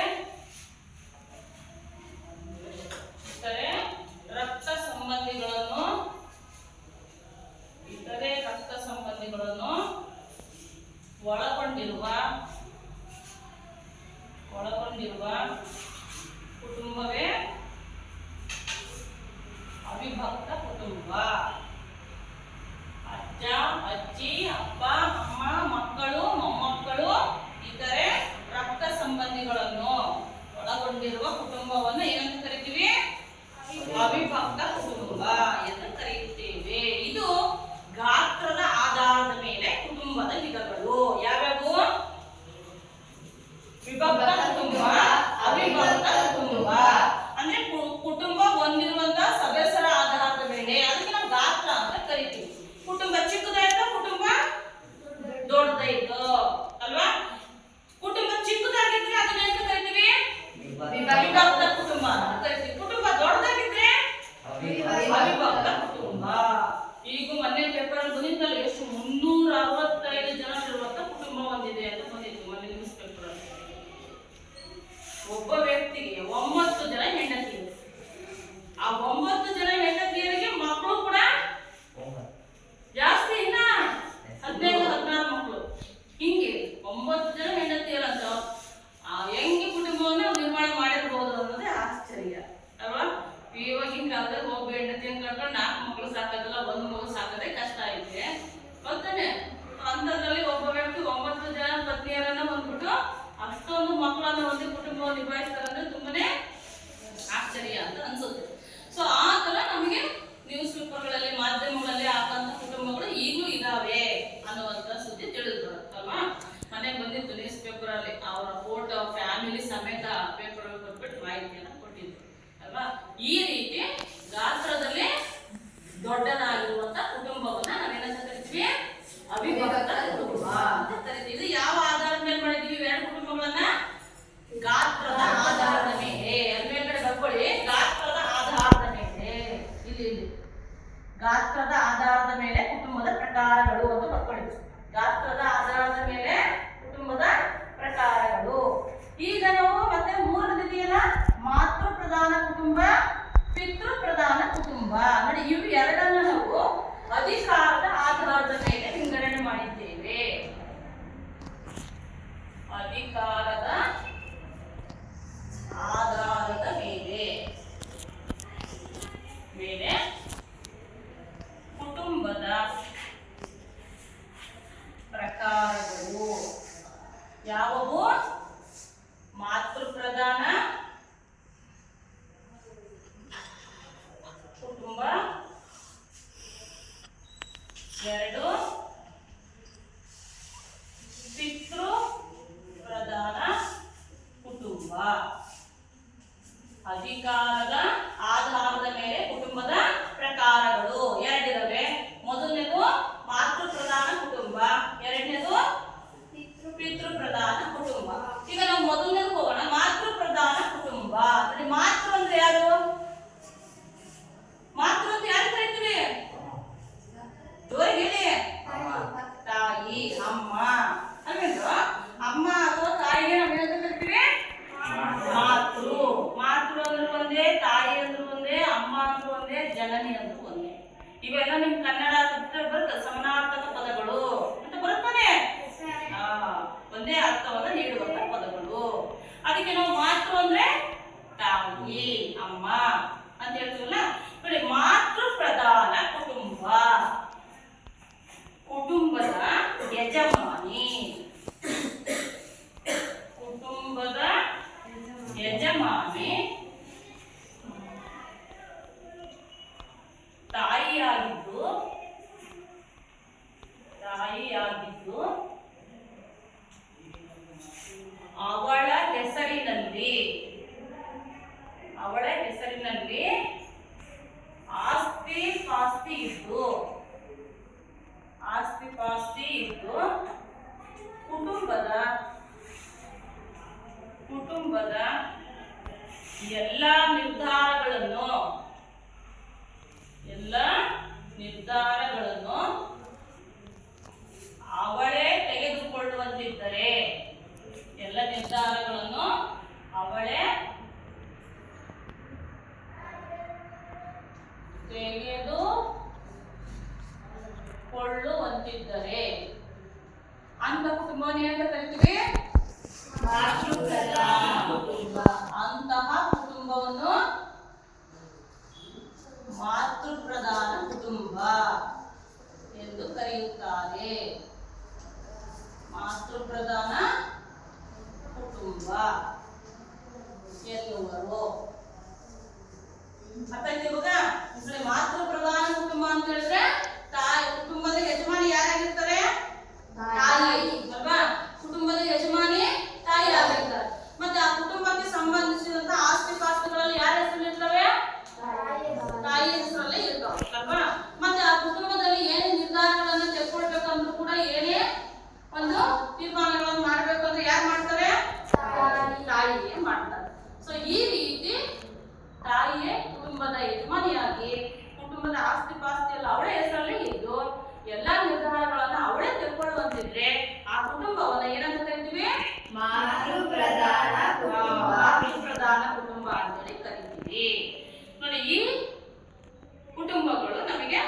S1: ರಕ್ತ ಸಂಬಂಧಿಗಳನ್ನು ಒಳಗೊಂಡಿರುವ ಕುಟುಂಬವೇ ಅವಿಭಕ್ತ ಕುಟುಂಬ. ಅಜ್ಜ ಅಜ್ಜಿ ಅಪ್ಪ ಅಮ್ಮ ಮಕ್ಕಳು ಮೊಮ್ಮಕ್ಕಳು ಇತರೆ ರಕ್ತ ಸಂಬಂಧಿಗಳನ್ನು ಒಳಗೊಂಡಿರುವ ಕುಟುಂಬವನ್ನು ಏನಂತ ಕರಿತೀವಿ? ಅವಿಭಕ್ತ ಕುಟುಂಬ ಎಂದು ಕರೆಯುತ್ತೇವೆ. ಇದು ಗಾತ್ರದ ಆಧಾರದ ಮೇಲೆ ಕುಟುಂಬದ ವಿಧಗಳು ಯಾವ್ಯಾವು? ವಿಭಕ್ತ ಕುಟುಂಬ, ಅವಿಭಕ್ತ ಕುಟುಂಬ. ಅಂದ್ರೆ ಕುಟುಂಬ ಹೊಂದಿರುವಂತಹ ಸದಸ್ಯರ ಆಧಾರದ ಮೇಲೆ ಅದಕ್ಕೆ ನಾವು ಗಾತ್ರ ಅಂತ ಕರಿತೀವಿ. ಕುಟುಂಬ ಚಿಕ್ಕದಾಯ್ತು, ಕುಟುಂಬ ದೊಡ್ಡದಾಯ್ತು ಅಲ್ವಾ? ಕುಟುಂಬ ಚಿಕ್ಕದಾಗಿದ್ರೆ ಅದನ್ನ ಎಂತ ಕರಿತೀವಿ? ವಿಭಕ್ತ ಕುಟುಂಬ ಅಂತ ಕರಿತೀವಿ. ಕುಟುಂಬ ದೊಡ್ಡದಾಗಿದ್ರೆ ಅವಿಭಕ್ತ ಕುಟುಂಬ. ಈಗ ಮೊನ್ನೆ ಪೇಪರ್ ಬಂದಿತ್ತಲ್ಲ, ಎಷ್ಟು 365 ಜನ ಇರುವಂತ ಕುಟುಂಬ ಹೊಂದಿದೆ ಅಂತ ಬಂದಿತ್ತು ಮೊನ್ನೆ ನ್ಯೂಸ್ ಪೇಪರ್. ಒಬ್ಬ ವ್ಯಕ್ತಿಗೆ 9 ಜನ ಹೆಂಡತಿಯರು. ಆ 9 ಜನ ಹೆಂಡತಿಯರಿಗೆ ಮಕ್ಕಳು ಕೂಡ ಜಾಸ್ತಿ, ಇನ್ನ 15-16 ಮಕ್ಕಳು. ಹಿಂಗೆ 9 ಜನ ಹೆಂಡತಿಯರಂತ ಹೆಂಗೆ ಕುಟುಂಬವನ್ನು ನಿರ್ಮಾಣ ಮಾಡಿರ್ಬೋದು ಅನ್ನೋದೇ ಆಶ್ಚರ್ಯ ಅಲ್ವಾ? ಇವಾಗಿನ ಕಾಲದಲ್ಲಿ ಒಬ್ಬ ಹೆಂಡತಿಯನ್ನು ಕಟ್ಕೊಂಡು 4 ಮಕ್ಕಳು ಸಾಕೋದಿಲ್ಲ, 1 ಮಗು ಸಾಕೋದೇ ಕಷ್ಟ ಐತೆ. ಗೊತ್ತಾನೆ? ಅಂಥದ್ರಲ್ಲಿ ಒಬ್ಬ ವ್ಯಕ್ತಿ 9 ಜನ ನಿಭಾಯಿಸ್ತಾರೆ ಅಂದ್ರೆ ತುಂಬಾನೇ ಆಶ್ಚರ್ಯ ಅಂತ ಅನ್ಸುತ್ತೆ. ಸೊ ಆ ತರ ನಮಗೆ ನ್ಯೂಸ್ ಪೇಪರ್ಗಳಲ್ಲಿ ಮಾಧ್ಯಮಗಳಲ್ಲಿ ಹಾಕಂತ ಕುಟುಂಬಗಳು ಈಗಲೂ ಇದಾವೆ ಅನ್ನುವಂತ ಸುದ್ದಿ ತಿಳಿದು ಬರುತ್ತಲ್ವಾ. ಮನೆಗೆ ಬಂದಿತ್ತು ನ್ಯೂಸ್ ಪೇಪರ್ ಅಲ್ಲಿ ಅವರ ಫೋಟೋ ಫ್ಯಾಮಿಲಿ ಸಮೇತ ಪೇಪರ್ ಕೊಟ್ಬಿಟ್ಟು ಮಾಹಿತಿಯನ್ನು ಕೊಟ್ಟಿದ್ರು ಅಲ್ವಾ. ಈ ರೀತಿ ಗಾತ್ರದಲ್ಲಿ ದೊಡ್ಡದಾಗಿರುವಂತ ಕುಟುಂಬವನ್ನ ನಾವೇನಂತ ಕರಿತೀವಿ? ಅವಿಭಕ್ತ ಕುಟುಂಬ ಅಂತ ಕರಿತೀವಿ. ಇದು ಯಾವ ಆಧಾರದ ಮೇಲೆ ಮಾಡಿದೀವಿ? ಎರಡು ಕುಟುಂಬಗಳನ್ನ ಗಾತ್ರದ ಆಧಾರದ ಮೇಲೆ. ಅದ್ರ ಮೇಲ್ಗಡೆ ಬರ್ಕೊಳ್ಳಿ, ಗಾತ್ರದ ಆಧಾರದ ಮೇಲೆ. ಇಲ್ಲಿ ಗಾತ್ರದ ಆಧಾರದ ಮೇಲೆ ಕುಟುಂಬದ ಪ್ರಕಾರಗಳು ಅಂತ ಬರ್ಕೊಳ್ಳಿ. ಗಾತ್ರದ ಆಧಾರದ ಮೇಲೆ ಕುಟುಂಬದ ಪ್ರಕಾರಗಳು. ಈಗ ನಾವು ಮತ್ತೆ ಮೂರನೇದಿದೆಯಲ್ಲ, ಮಾತೃ ಪ್ರಧಾನ ಕುಟುಂಬ, ಪಿತೃ ಪ್ರಧಾನ ಕುಟುಂಬ. ನೋಡಿ, ಇವು ಎರಡನ್ನ ನಾವು ಅಧಿಕಾರದ ಆಧಾರದ ಮೇಲೆ ವಿಂಗಡಣೆ ಮಾಡಿದ್ದೇವೆ. ಅಧಿಕಾರದ ಆಧಾರದ ಮೇಲೆ ಕುಟುಂಬದ ಪ್ರಕಾರಗಳು ಯಾವುವು? ಮಾತೃ ಪ್ರಧಾನ ಕುಟುಂಬ, ಎರಡು ಪಿತೃ ಪ್ರಧಾನ ಕುಟುಂಬ. ಅಧಿಕಾರದ ಆಧಾರದ ಮೇಲೆ ಕುಟುಂಬದ ಪ್ರಕಾರಗಳು ಎರಡಿರವೆ. ಮೊದಲನೇದು ಮಾತೃ ಪ್ರಧಾನ ಕುಟುಂಬ, ಎರಡನೇದು ಪಿತೃ ಪ್ರಧಾನ ಕುಟುಂಬ. ಈಗ ನಾವು ಮೊದಲನೇದು ಹೋಗೋಣ, ಮಾತೃ ಪ್ರಧಾನ ಕುಟುಂಬ. ಮಾತೃ ಅಂದ್ರೆ ಯಾರು? ಮಾತೃ ಅಂತ ಯಾರು ಕರಿತೀವಿ? ಜೋರಾಗಿ ಹೇಳಿ. ತಾಯಿ, ಅಮ್ಮ ಅಲ್ವೇನ್ರ? ಅಮ್ಮ ಅಥವಾ ತಾಯಿಗೆ ನಾವೇನಂತ ಕರಿತೀವಿ? ಮಾತೃ. ಮಾತೃ ಅಂದ್ರೂ ಒಂದೇ, ತಾಯಿ ಅಂದ್ರೂ ಒಂದೇ, ಅಮ್ಮ ಅಂದ್ರೂ ಒಂದೇ, ಜನನಿ ಅಂದ್ರೂ ಒಂದೇ. ಇವೆಲ್ಲ ನಿಮ್ ಕನ್ನಡ ಬರುತ್ತೆ, ಸಮಾನಾರ್ಥಕ ಪದಗಳು ಅಂತ ಬರುತ್ತಾನೆ. ಒಂದೇ ಅರ್ಥವನ್ನು ನೀಡುವಂತ ಪದಗಳು. ಅದಕ್ಕೆ ನಾವು ಮಾತೃ ಅಂದ್ರೆ ತಾಯಿ, ಅಮ್ಮ ಅಂತ ಹೇಳ್ತೀವಲ್ಲ. ನೋಡಿ, ಮಾತೃ ಪ್ರಧಾನ ಕುಟುಂಬ, ಕುಟುಂಬದ ಯಜಮಾನಿ. ಕುಟುಂಬದ ಯಜಮಾನಿ ತಾಯಿಯಾಗಿದ್ದು ಅವಳ ಹೆಸರಿನಲ್ಲಿ ಆಸ್ತಿ ಪಾಸ್ತಿ ಇದ್ದು ಕುಟುಂಬದ ಎಲ್ಲ ನಿರ್ಧಾರಗಳನ್ನು ಅವಳೇ ತೆಗೆದುಕೊಳ್ಳುವಂತಿದ್ದರೆ, ಎಲ್ಲ ನಿರ್ಧಾರಗಳನ್ನು ಅವಳೇ ತೆಗೆದುಕೊಳ್ಳುವಂತಿದ್ದರೆ ಅಂತ ಕುಟುಂಬವನ್ನು ಏನಂತ ಕರಿತೀವಿ? ಅಂತಹ ಕುಟುಂಬವನ್ನು ಮಾತೃ ಪ್ರಧಾನ ಕುಟುಂಬ ಎಂದು ಕರೆಯುತ್ತಾರೆ. ಮಾತೃ ಪ್ರಧಾನ ಕುಟುಂಬ ಎನ್ನುವರು. ಇವಾಗ ಮಾತೃ ಪ್ರಧಾನ ಕುಟುಂಬ ಅಂತ ಹೇಳಿದ್ರೆ ಕುಟುಂಬದ ಯಜಮಾನಿ ಯಾರಾಗಿರ್ತಾರೆ? ತಾಯಿ ಅಲ್ವಾ? ಕುಟುಂಬದ ಯಜಮಾನಿ ತಾಯಿ ಆಗಿರ್ತಾರೆ. ಮತ್ತೆ ಆ ಕುಟುಂಬಕ್ಕೆ ಸಂಬಂಧಿಸಿದಂತ ಆಸ್ತಿ ಪಾಸ್ತಿಗಳಲ್ಲಿ ಯಾರ ಹೆಸರಿರ್ತವೆ? ತಾಯಿ ಹೆಸರಲ್ಲೇ ಇರ್ತಾವೆ ಅಲ್ವಾ? ಮತ್ತೆ ಆ ಕುಟುಂಬದಲ್ಲಿ ಏನೇ ನಿರ್ಧಾರಗಳನ್ನು ತೆಗೆದುಕೊಳ್ಬೇಕಂದ್ರೂ ಕೂಡ, ಏನೇ ಒಂದು ತೀರ್ಮಾನಗಳನ್ನು ಮಾಡ್ಬೇಕಂದ್ರೆ ಯಾರು ಮಾಡ್ತಾರೆ? ತಾಯಿಯೇ ಮಾಡ್ತಾರೆ. ಸೊ ಈ ರೀತಿ ತಾಯಿಯೇ ಕುಟುಂಬದ ಯಜಮಾನಿಯಾಗಿ ಕುಟುಂಬದ ಆಸ್ತಿ ಪಾಸ್ತಿ ಎಲ್ಲ ಅವಳೇ ಹೆಸರಲ್ಲೇ ಇದ್ದು ಎಲ್ಲಾ ನಿರ್ಧಾರಗಳನ್ನ ಅವಳೇ ತೆಗೆದುಕೊಳ್ಳುವಂತಿದ್ರೆ ಆ ಕುಟುಂಬವನ್ನ ಏನಂತ ಕರಿತೀವಿ? ಮಾತೃ ಪ್ರಧಾನ ಕುಟುಂಬ ಅಂತೇಳಿ ಕರಿತೀವಿ. ನೋಡಿ, ಈ ಕುಟುಂಬಗಳು ನಮಗೆ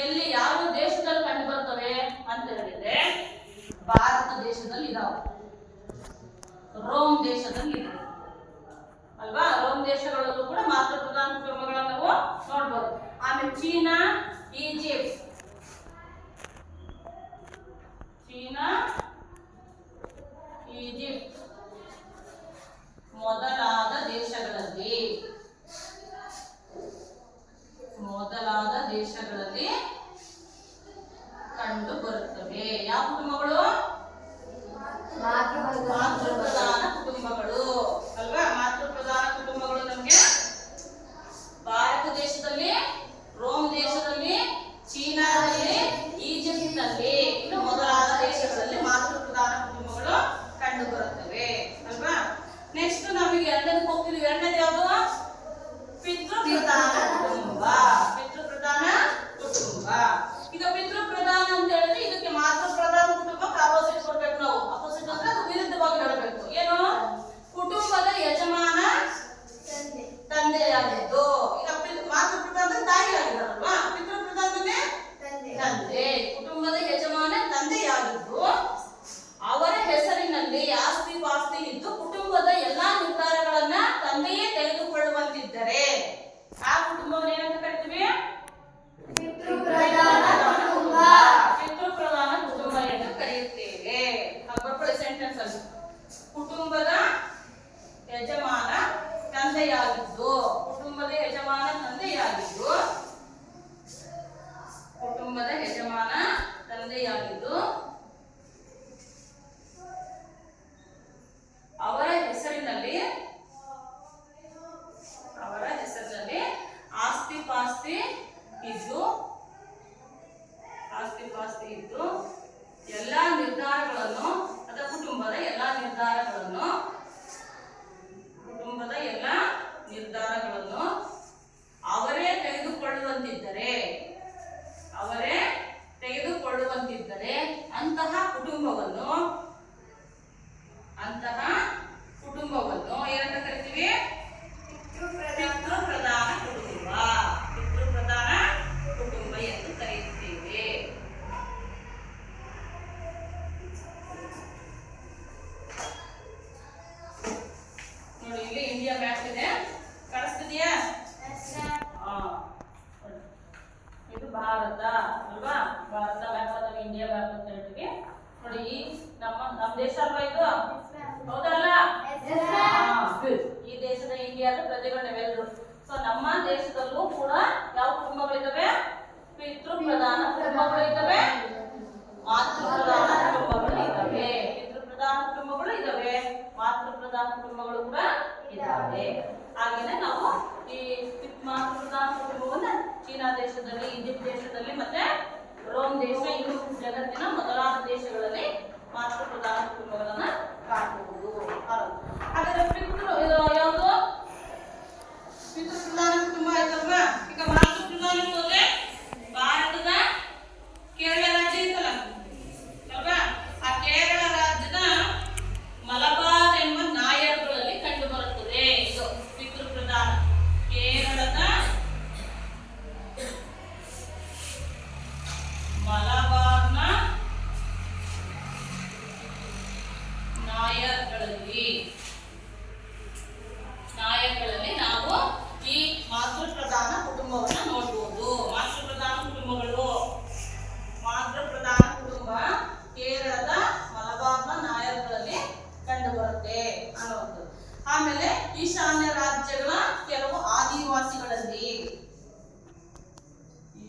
S1: ಎಲ್ಲಿ ಯಾವ ದೇಶದಲ್ಲಿ ಕಂಡು ಬರ್ತವೆ ಅಂತ ಹೇಳಿದ್ರೆ ಭಾರತ ದೇಶದಲ್ಲಿ ಇದಾವೆ, ರೋಮ್ ದೇಶದಲ್ಲಿ ಇದೆ ಅಲ್ವಾ? ರೋಮ್ ದೇಶಗಳಲ್ಲೂ ಕೂಡ ಮಾತೃ ಪ್ರಧಾನ ಕುಟುಂಬಗಳನ್ನು ನಾವು ನೋಡ್ಬೋದು. ಆಮೇಲೆ ಚೀನಾ, ಈಜಿಪ್ಟ್ ಮೊದಲಾದ ಸೆಂಟೆನ್ಸ್ ಅಲ್ಲಿ. ಕುಟುಂಬದ ಯಜಮಾನ ತಂದೆಯಾಗಿದ್ದು, ಕುಟುಂಬದ ಯಜಮಾನ ತಂದೆಯಾಗಿದ್ದು, ಕುಟುಂಬದ ಯಜಮಾನ ತಂದೆಯಾಗಿದ್ದು ಅವರ ಹೆಸರಿನಲ್ಲಿ ಆಸ್ತಿ ಪಾಸ್ತಿ ಇದ್ದು ಎಲ್ಲಾ ನಿರ್ಧಾರಗಳನ್ನು ಕುಟುಂಬದ ಎಲ್ಲಾ ನಿರ್ಧಾರಗಳನ್ನು ಅವರೇ ತೆಗೆದುಕೊಳ್ಳುವಂತಿದ್ದರೆ ಅಂತಹ ಕುಟುಂಬವನ್ನು ಏನಂತ ಕರಿತೀವಿ? ಪಿತೃಪ್ರಧಾನ ಕುಟುಂಬ ಎಂದು ಕರೆಯುತ್ತೇವೆ. ನೋಡಿ, ಇಲ್ಲಿ ಇಂಡಿಯಾ ಮ್ಯಾಪ್ ಇದೆ, ಕಾಣಿಸ್ತಿದೆಯಾ? ಇದು ಭಾರತ ಅಲ್ವಾ? ಭಾರತ ಮ್ಯಾಪ್ ಅಥವಾ ಇಂಡಿಯಾ ಮ್ಯಾಪ್ ಅಂತ ಹೇಳ್ತೀವಿ. ನೋಡಿ, ನಮ್ಮ ದೇಶ ಅಲ್ವಾ ಇದು? ಹೌದಲ್ಲ? ಈ ದೇಶದ ಇಂಡಿಯಾದ ಪ್ರಜೆಗಳು ನಾವೆಲ್ಲರೂ. ಸೊ ನಮ್ಮ ದೇಶದಲ್ಲೂ ಕೂಡ ಯಾವ ಕುಟುಂಬಗಳಿದ್ದಾವೆ? ಪಿತೃಪ್ರಧಾನ ಕುಟುಂಬಗಳಿದ್ದಾವೆ, ಮಾತೃಪ್ರಧಾನ ಕುಟುಂಬಗಳು ಇದ್ದಾವೆ. ಪಿತೃಪ್ರಧಾನ ಕುಟುಂಬಗಳು ಇದ್ದಾವೆ, ಮಾತೃಪ್ರಧಾನ ಕುಟುಂಬಗಳು ಕೂಡ ಇದ್ದಾವೆ. ಹಾಗೇನೆ ನಾವು ಈ ಮಾತೃಪ್ರಧಾನ ಕುಟುಂಬವನ್ನ ಚೀನಾ ದೇಶದಲ್ಲಿ, ಈಜಿಪ್ಟ್ ದೇಶದಲ್ಲಿ ಮತ್ತೆ ರೋಮ್ ದೇಶ, ಇನ್ನು ಜಗತ್ತಿನ ಮೊದಲಾದ ದೇಶಗಳಲ್ಲಿ ಮಾತೃಪ್ರಧಾನ ಕುಟುಂಬಗಳನ್ನ ಕಾಣಬಹುದು. ಹಾಗಾದ್ರೆ ಯಾವುದು ಪಿತೃಪ್ರಧಾನ ಕುಟುಂಬ ಆಯ್ತಲ್ವಾ? ಈಗ ಮಾತೃಪ್ರಧಾನ ಹೋದ್ರೆ ಭಾರತದ ಕೇರಳ ರಾಜ್ಯ ಇತ್ತಲ್ಲ ಅಲ್ವಾ? ಆ ಕೇರಳ ರಾಜ್ಯದ ಮಲಬಾರ್ ಎಂಬ ನಾಯರ್ಗಳಲ್ಲಿ ಕಂಡು ಬರುತ್ತದೆ ಇದು ಪಿತೃಪ್ರಧಾನ. ಕೇರಳದ ಮಲಬಾರ್ನ ನಾಯರ್ಗಳಲ್ಲಿ ನಾವು ಈ ಮಾತೃಪ್ರಧಾನ ಕುಟುಂಬವನ್ನ ನೋಡಬಹುದು. ಮಾತೃಪ್ರಧಾನ ಕುಟುಂಬ ಕೇರಳದ ಮಲಬಾರ್ನ ನಾಯರ್ಗಳಲ್ಲಿ ಕಂಡು ಬರುತ್ತೆ ಅನ್ನೋದು. ಆಮೇಲೆ ಈಶಾನ್ಯ ರಾಜ್ಯಗಳ ಕೆಲವು ಆದಿವಾಸಿಗಳಲ್ಲಿ,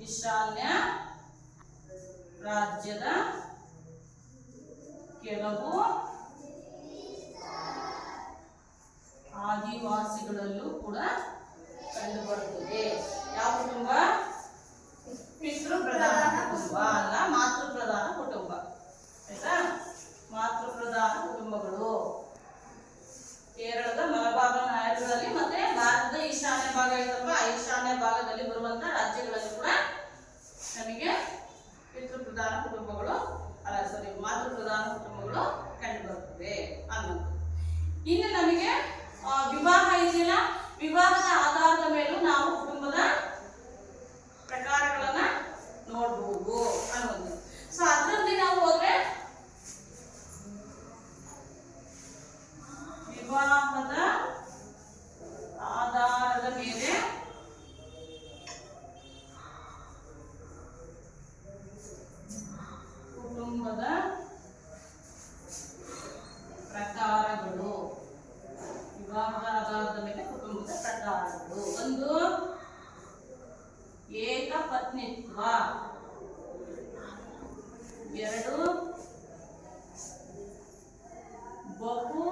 S1: ಈಶಾನ್ಯ ರಾಜ್ಯದ ಕೆಲವು ಆದಿವಾಸಿಗಳಲ್ಲೂ ಕೂಡ ಕಂಡು ಬರುತ್ತದೆ. ಯಾವ ಕುಟುಂಬ? ಪಿತೃಪ್ರಧಾನ ಕುಟುಂಬ ಅಲ್ಲ, ಮಾತೃಪ್ರಧಾನ ಕುಟುಂಬ. ಆಯ್ತಾ? ಮಾತೃಪ್ರಧಾನ ಕುಟುಂಬಗಳು ಕೇರಳದ ಮಲಬಾರ್ ನಾಯಕರಲ್ಲಿ ಮತ್ತೆ ಭಾರತದ ಈಶಾನ್ಯ ಭಾಗ ಇರುತ್ತಲ್ವಾ, ಈಶಾನ್ಯ ಭಾಗದಲ್ಲಿ ಬರುವಂತ ರಾಜ್ಯಗಳಲ್ಲಿ ಕೂಡ ನಮಗೆ ಪಿತೃಪ್ರಧಾನ ಕುಟುಂಬಗಳು ಮಾತೃಪ್ರಧಾನ ಕುಟುಂಬಗಳು ಕಂಡು ಬರುತ್ತವೆ ಅನ್ನೋದು. ಇನ್ನು ನಮಗೆ ವಿವಾಹ ಇದೆಯಲ್ಲ, ವಿವಾಹದ ಆಧಾರದ ಮೇಲೂ ನಾವು ಕುಟುಂಬದ ಪ್ರಕಾರಗಳನ್ನ ನೋಡಬಹುದು ಅನ್ನೋದು. ಸೊ ಅದರಲ್ಲಿ ನಾವು ಹೋದ್ರೆ ವಿವಾಹದ ಆಧಾರದ ಮೇಲೆ ಕುಟುಂಬದ ಪ್ರಕಾರಗಳು, ವಿವಾಹದ ಆಧಾರದ ಮೇಲೆ ಕುಟುಂಬದ ಪ್ರಕಾರಗಳು. ಒಂದು ಏಕಪತ್ನಿತ್ವ, ಎರಡು ಬಹು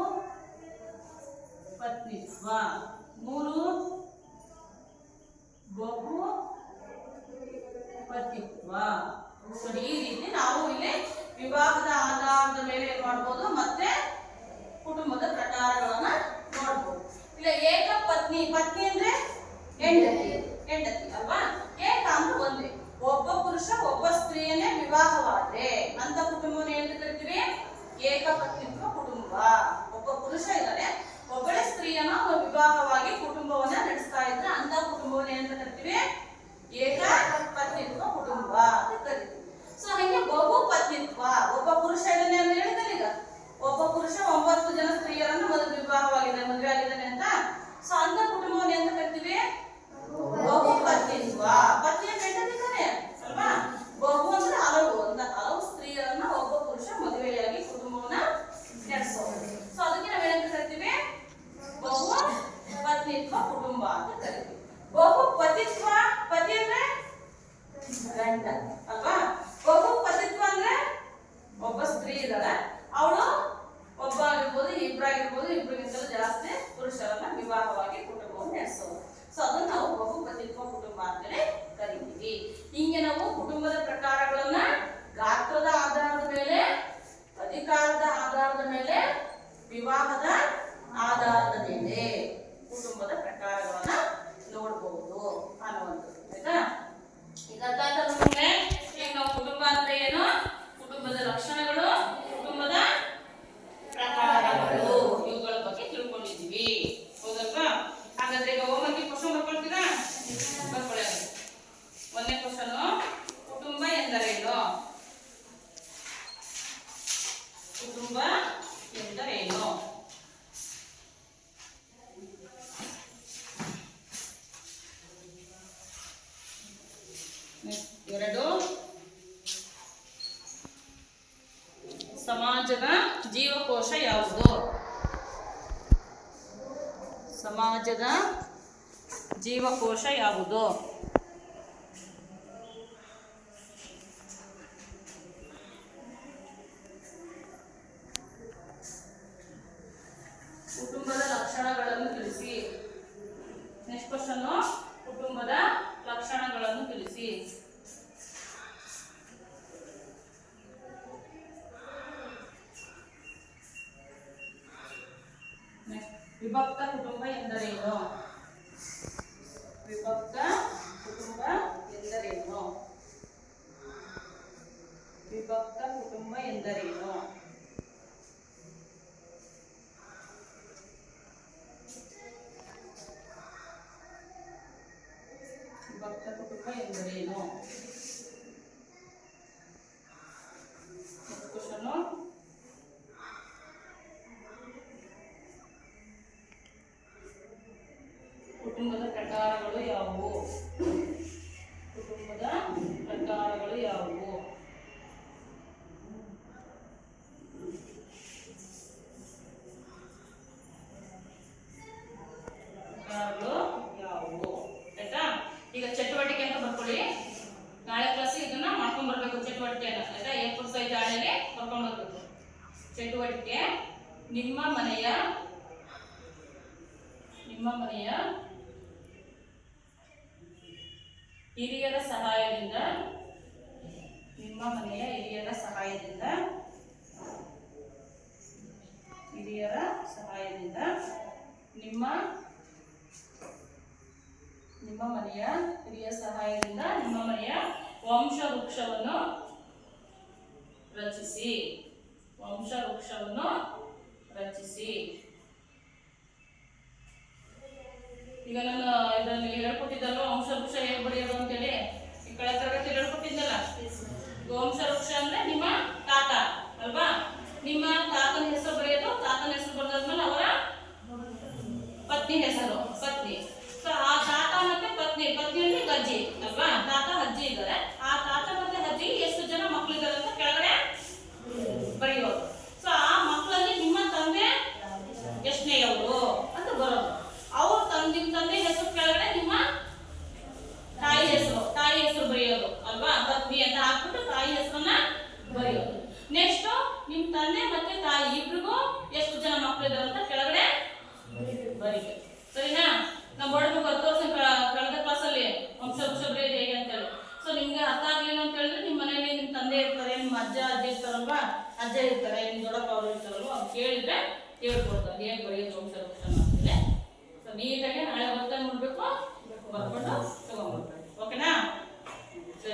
S1: ಪತ್ನಿತ್ವ, ಮೂರು ಬಹು ಪತಿತ್ವ. ಈ ರೀತಿ ನಾವು ಇಲ್ಲಿ ವಿವಾಹದ ಆಧಾರದ ಮೇಲೆ ಏನ್ ಮಾಡ್ಬೋದು, ಮತ್ತೆ ಕುಟುಂಬದ ಪ್ರಕಾರಗಳನ್ನ ನೋಡ್ಬೋದು. ಇಲ್ಲ ಏಕಪತ್ನಿ, ಪತ್ನಿ ಅಂದ್ರೆ ಹೆಂಡತಿ ಅಲ್ವಾ? ಏಕ ಅಂದ್ರೆ ಒಂದೇ, ಒಬ್ಬ ಪುರುಷ ಒಬ್ಬ ಸ್ತ್ರೀಯನ್ನೇ ವಿವಾಹವಾದ್ರೆ ಅಂತ ಕುಟುಂಬವನ್ನು ಏನಂತ ಕರಿತೀವಿ? ಏಕಪತ್ನಿತ್ವ ಕುಟುಂಬ. ಒಬ್ಬ ಪುರುಷ ಇದ್ದಾನೆ, ಒಬ್ಬಳೆ ಸ್ತ್ರೀಯನ್ನ ವಿವಾಹವಾಗಿ ಕುಟುಂಬವನ್ನ ನಡೆಸ್ತಾ ಇದ್ರೆ ಅಂತ ಕುಟುಂಬವನ್ನು ಏನಂತ ಕರಿತೀವಿ? ಏಕಪತ್ನಿತ್ವ ಕುಟುಂಬ ಅಂತ ಕರಿತೀವಿ. ಸೊ ಹಾಗೆ ಬಹು ಪತ್ನಿತ್ವ, ಒಬ್ಬ ಪುರುಷ ಇದ್ದಾನೆ ಅಂತ ಹೇಳಿದಾನೆ. ಈಗ ಒಬ್ಬ ಪುರುಷ 9 ಜನ ಸ್ತ್ರೀಯರನ್ನು ಮದುವೆ ಆಗಿದ್ದಾನೆ ಅಂತ. ಸೊ ಅಂತ ಕುಟುಂಬವನ್ನು ಎಂತ ಕರಿತೀವಿ? ಬಹು ಪತ್ನಿತ್ವ. ಪತ್ನಿಯ ಹೆಂಡತಿದ್ದಾನೆ ಅಲ್ವಾ? ಬಹು ಅಂದ್ರೆ ಹಲವು ಸ್ತ್ರೀಯರನ್ನ ಒಬ್ಬ ಪುರುಷ ಮದುವೆಯಾಗಿ ಕುಟುಂಬವನ್ನ ನಡೆಸ್ತಾನೆ. ಅಂದ್ರೆ ವಿವಾಹದ ಆಧಾರದ ಮೇಲೆ ಕುಟುಂಬದ ಪ್ರಕಾರಗಳನ್ನ ನೋಡಬಹುದು ಅನ್ನುವಂಥದ್ದು. ಆಯ್ತಾ? ಈಗ ಅರ್ಥ ಆಯ್ತಾ ನಮಗೆ? ಈಗ ನಾವು ಕುಟುಂಬ ಅಂದ್ರೆ ಏನು, ಕುಟುಂಬದ ಲಕ್ಷಣಗಳು, ಕುಟುಂಬದ ಪ್ರಕಾರಗಳು, ಇವುಗಳ ಬಗ್ಗೆ ತಿಳ್ಕೊಂಡಿದ್ದೀವಿ. ಹೌದಲ್ವಾ? ಹಾಗಾದ್ರೆ ಈಗ ಹೋಮ್ವರ್ಕ್ ಕ್ವಶನ್ ಬರ್ಕೊಳ್ತೀರಾ? ಬರ್ಕೊಳ್ಳಿ. ಒಂದನೇ ಕ್ವಶನ್, ಕುಟುಂಬ ಎಂದರೇನು? ಕುಟುಂಬ ಎಂದರೇನು? ಎರಡು, ಸಮಾಜದ ಜೀವಕೋಶ ಯಾವುದು? ಸಮಾಜದ ಜೀವಕೋಶ ಯಾವುದು? ಕುಟುಂಬದ ಲಕ್ಷಣಗಳನ್ನು ತಿಳಿಸಿ. ನೆಕ್ಸ್ಟ್ ಕ್ವಶನ್, ಕುಟುಂಬದ ಲಕ್ಷಣಗಳನ್ನು ತಿಳಿಸಿ. ವಿಭಕ್ತ ಕುಟುಂಬ ಎಂದರೇನು? ವಿಭಕ್ತ ಕುಟುಂಬ ಎಂದರೇನು? ವಿಭಕ್ತ ಕುಟುಂಬ ಎಂದರೇನು? ವಿಭಕ್ತ ಕುಟುಂಬ ಎಂದರೇನು? ನೆಕ್ಸ್ಟ್ ಕ್ವಶನ್, ಕುಟುಂಬದ ಪ್ರಕಾರಗಳು ಯಾವುವು? ಕುಟುಂಬದ ಪ್ರಕಾರಗಳು ಯಾವುವು? ಪ್ರಕಾರಗಳು ಯಾವುವು? ಆಯ್ತಾ? ಈಗ ಚಟುವಟಿಕೆ ಅಂತ ಬರ್ಕೊಳ್ಳಿ. ನಾಳೆ ಕ್ಲಾಸಿಗೆ ಇದನ್ನ ಮಾಡ್ಕೊಂಡ್ ಬರ್ಬೇಕು ಚಟುವಟಿಕೆಯನ್ನ. ಆಯ್ತಾ? A4 ಸೈಜ್ ಹಾಳೆಯಲ್ಲಿ ಬರ್ಕೊಂಡ್ ಬರ್ಬೇಕು. ಚಟುವಟಿಕೆ, ನಿಮ್ಮ ಮನೆಯ ಹಿರಿಯರ ಸಹಾಯದಿಂದ, ನಿಮ್ಮ ಮನೆಯ ಹಿರಿಯರ ಸಹಾಯದಿಂದ ನಿಮ್ಮ ಮನೆಯ ಹಿರಿಯ ಸಹಾಯದಿಂದ ನಿಮ್ಮ ಮನೆಯ ವಂಶವೃಕ್ಷವನ್ನು ರಚಿಸಿ. ವಂಶವೃಕ್ಷವನ್ನು ರಚಿಸಿ. ಈಗ ನಾನು ಇದರಲ್ಲಿ ಹೇಳ್ಕೊಟ್ಟಿದ್ದಲ್ವ ವಂಶವೃಕ್ಷ ಹೇಗೆ ಬರೆಯೋದು ಅಂತೇಳಿ, ಈ ಕಳೆದ ತರಗತಿಯಲ್ಲಿ ಹೇಳ್ಕೊಟ್ಟಿದ್ದಲ್ಲ. ವಂಶವೃಕ್ಷ ಅಂದ್ರೆ ನಿಮ್ಮ ತಾತ ಅಲ್ವಾ? ನಿಮ್ಮ ತಾತನ ಹೆಸರು ಬರೆಯೋದು. ತಾತನ ಹೆಸರು ಬರೆದಾದ್ಮೇಲೆ ಅವರ ಪತ್ನಿ ಹೆಸರು, ಪತ್ನಿ. ಸೊ ಆ ತಾತ ಮತ್ತೆ ಪತ್ನಿಯಲ್ಲಿ ಅಜ್ಜಿ ಅಲ್ವಾ? ತಾತ ಅಜ್ಜಿ ಇದ್ದಾರೆ. ಆ ತಾತ ಮತ್ತೆ ಅಜ್ಜಿ ಎಷ್ಟು ಜನ ಮಕ್ಕಳಿದ್ದಾರೆ ಅಂತ ಕೆಳಗಡೆ ಬರೆಯೋದು. ಸೊ ಆ ಮಕ್ಕಳಲ್ಲಿ ನಿಮ್ಮ ತಂದೆ ಎಷ್ಟನೆಯವರು ಅಂತ ಬರೋದು. ಅವ್ರ ತಂದೆ ಹೆಸರು ಕೆಳಗಡೆ ನಿಮ್ಮ ತಾಯಿ ಹೆಸರು ಬರೆಯೋದು ಅಲ್ವಾ? ಪತ್ನಿ ಅಂತ ಹಾಕ್ಬಿಟ್ಟು ತಾಯಿ ಹೆಸರನ್ನ ಬರೆಯೋದು. ನೆಕ್ಸ್ಟ್ ನಿಮ್ ತಂದೆ ಮತ್ತೆ ತಾಯಿ ಇಬ್ರಿಗೂ ಎಷ್ಟು ಜನ ಮಕ್ಕಳಿದ್ದಾರೆ ಅಂತ ಕೆಳಗಡೆ ಬರೀಬೇಕು. ಸರಿನಾ? ನಾವು ಬೋರ್ಡ್ ತೋರಿಸಿ ಕಳೆದ ಕ್ಲಾಸಲ್ಲಿ ವಂಶವೃಕ್ಷ ಬರೆಯೋದು ಹೇಗೆ ಅಂತ ಹೇಳಿ. ಸೊ ನಿಮ್ಗೆ ಅರ್ಥ ಆಗ್ಲಿಲ್ಲ ಅಂತ ಹೇಳಿದ್ರೆ ನಿಮ್ಮ ಮನೆಯಲ್ಲಿ ನಿಮ್ ತಂದೆ ಇರ್ತಾರೆ, ನಿಮ್ಮ ಅಜ್ಜಿ ಇರ್ತಾರಲ್ವಾ, ಅಜ್ಜ ಇರ್ತಾರೆ, ನಿಮ್ ದೊಡ್ಡಪ್ಪ ಅವರು ಇರ್ತಾರಲ್ವಾ, ಅವ್ರು ಕೇಳಿದ್ರೆ ಹೇಳ್ಕೊಡ್ತಾರೆ ಹೇಗೆ ಬರೆಯೋದು ವಂಶವೃಕ್ಷ ಅಂತೇಳಿ. ಸೊ ನೀಟಾಗಿ ನಾಳೆ ಬರ್ತಾ ನೋಡ್ಬೇಕು, ಬರ್ಕೊಂಡು ತಗೊಂಡ್ಬರ್ಬೇಕು. ಓಕೆನಾ?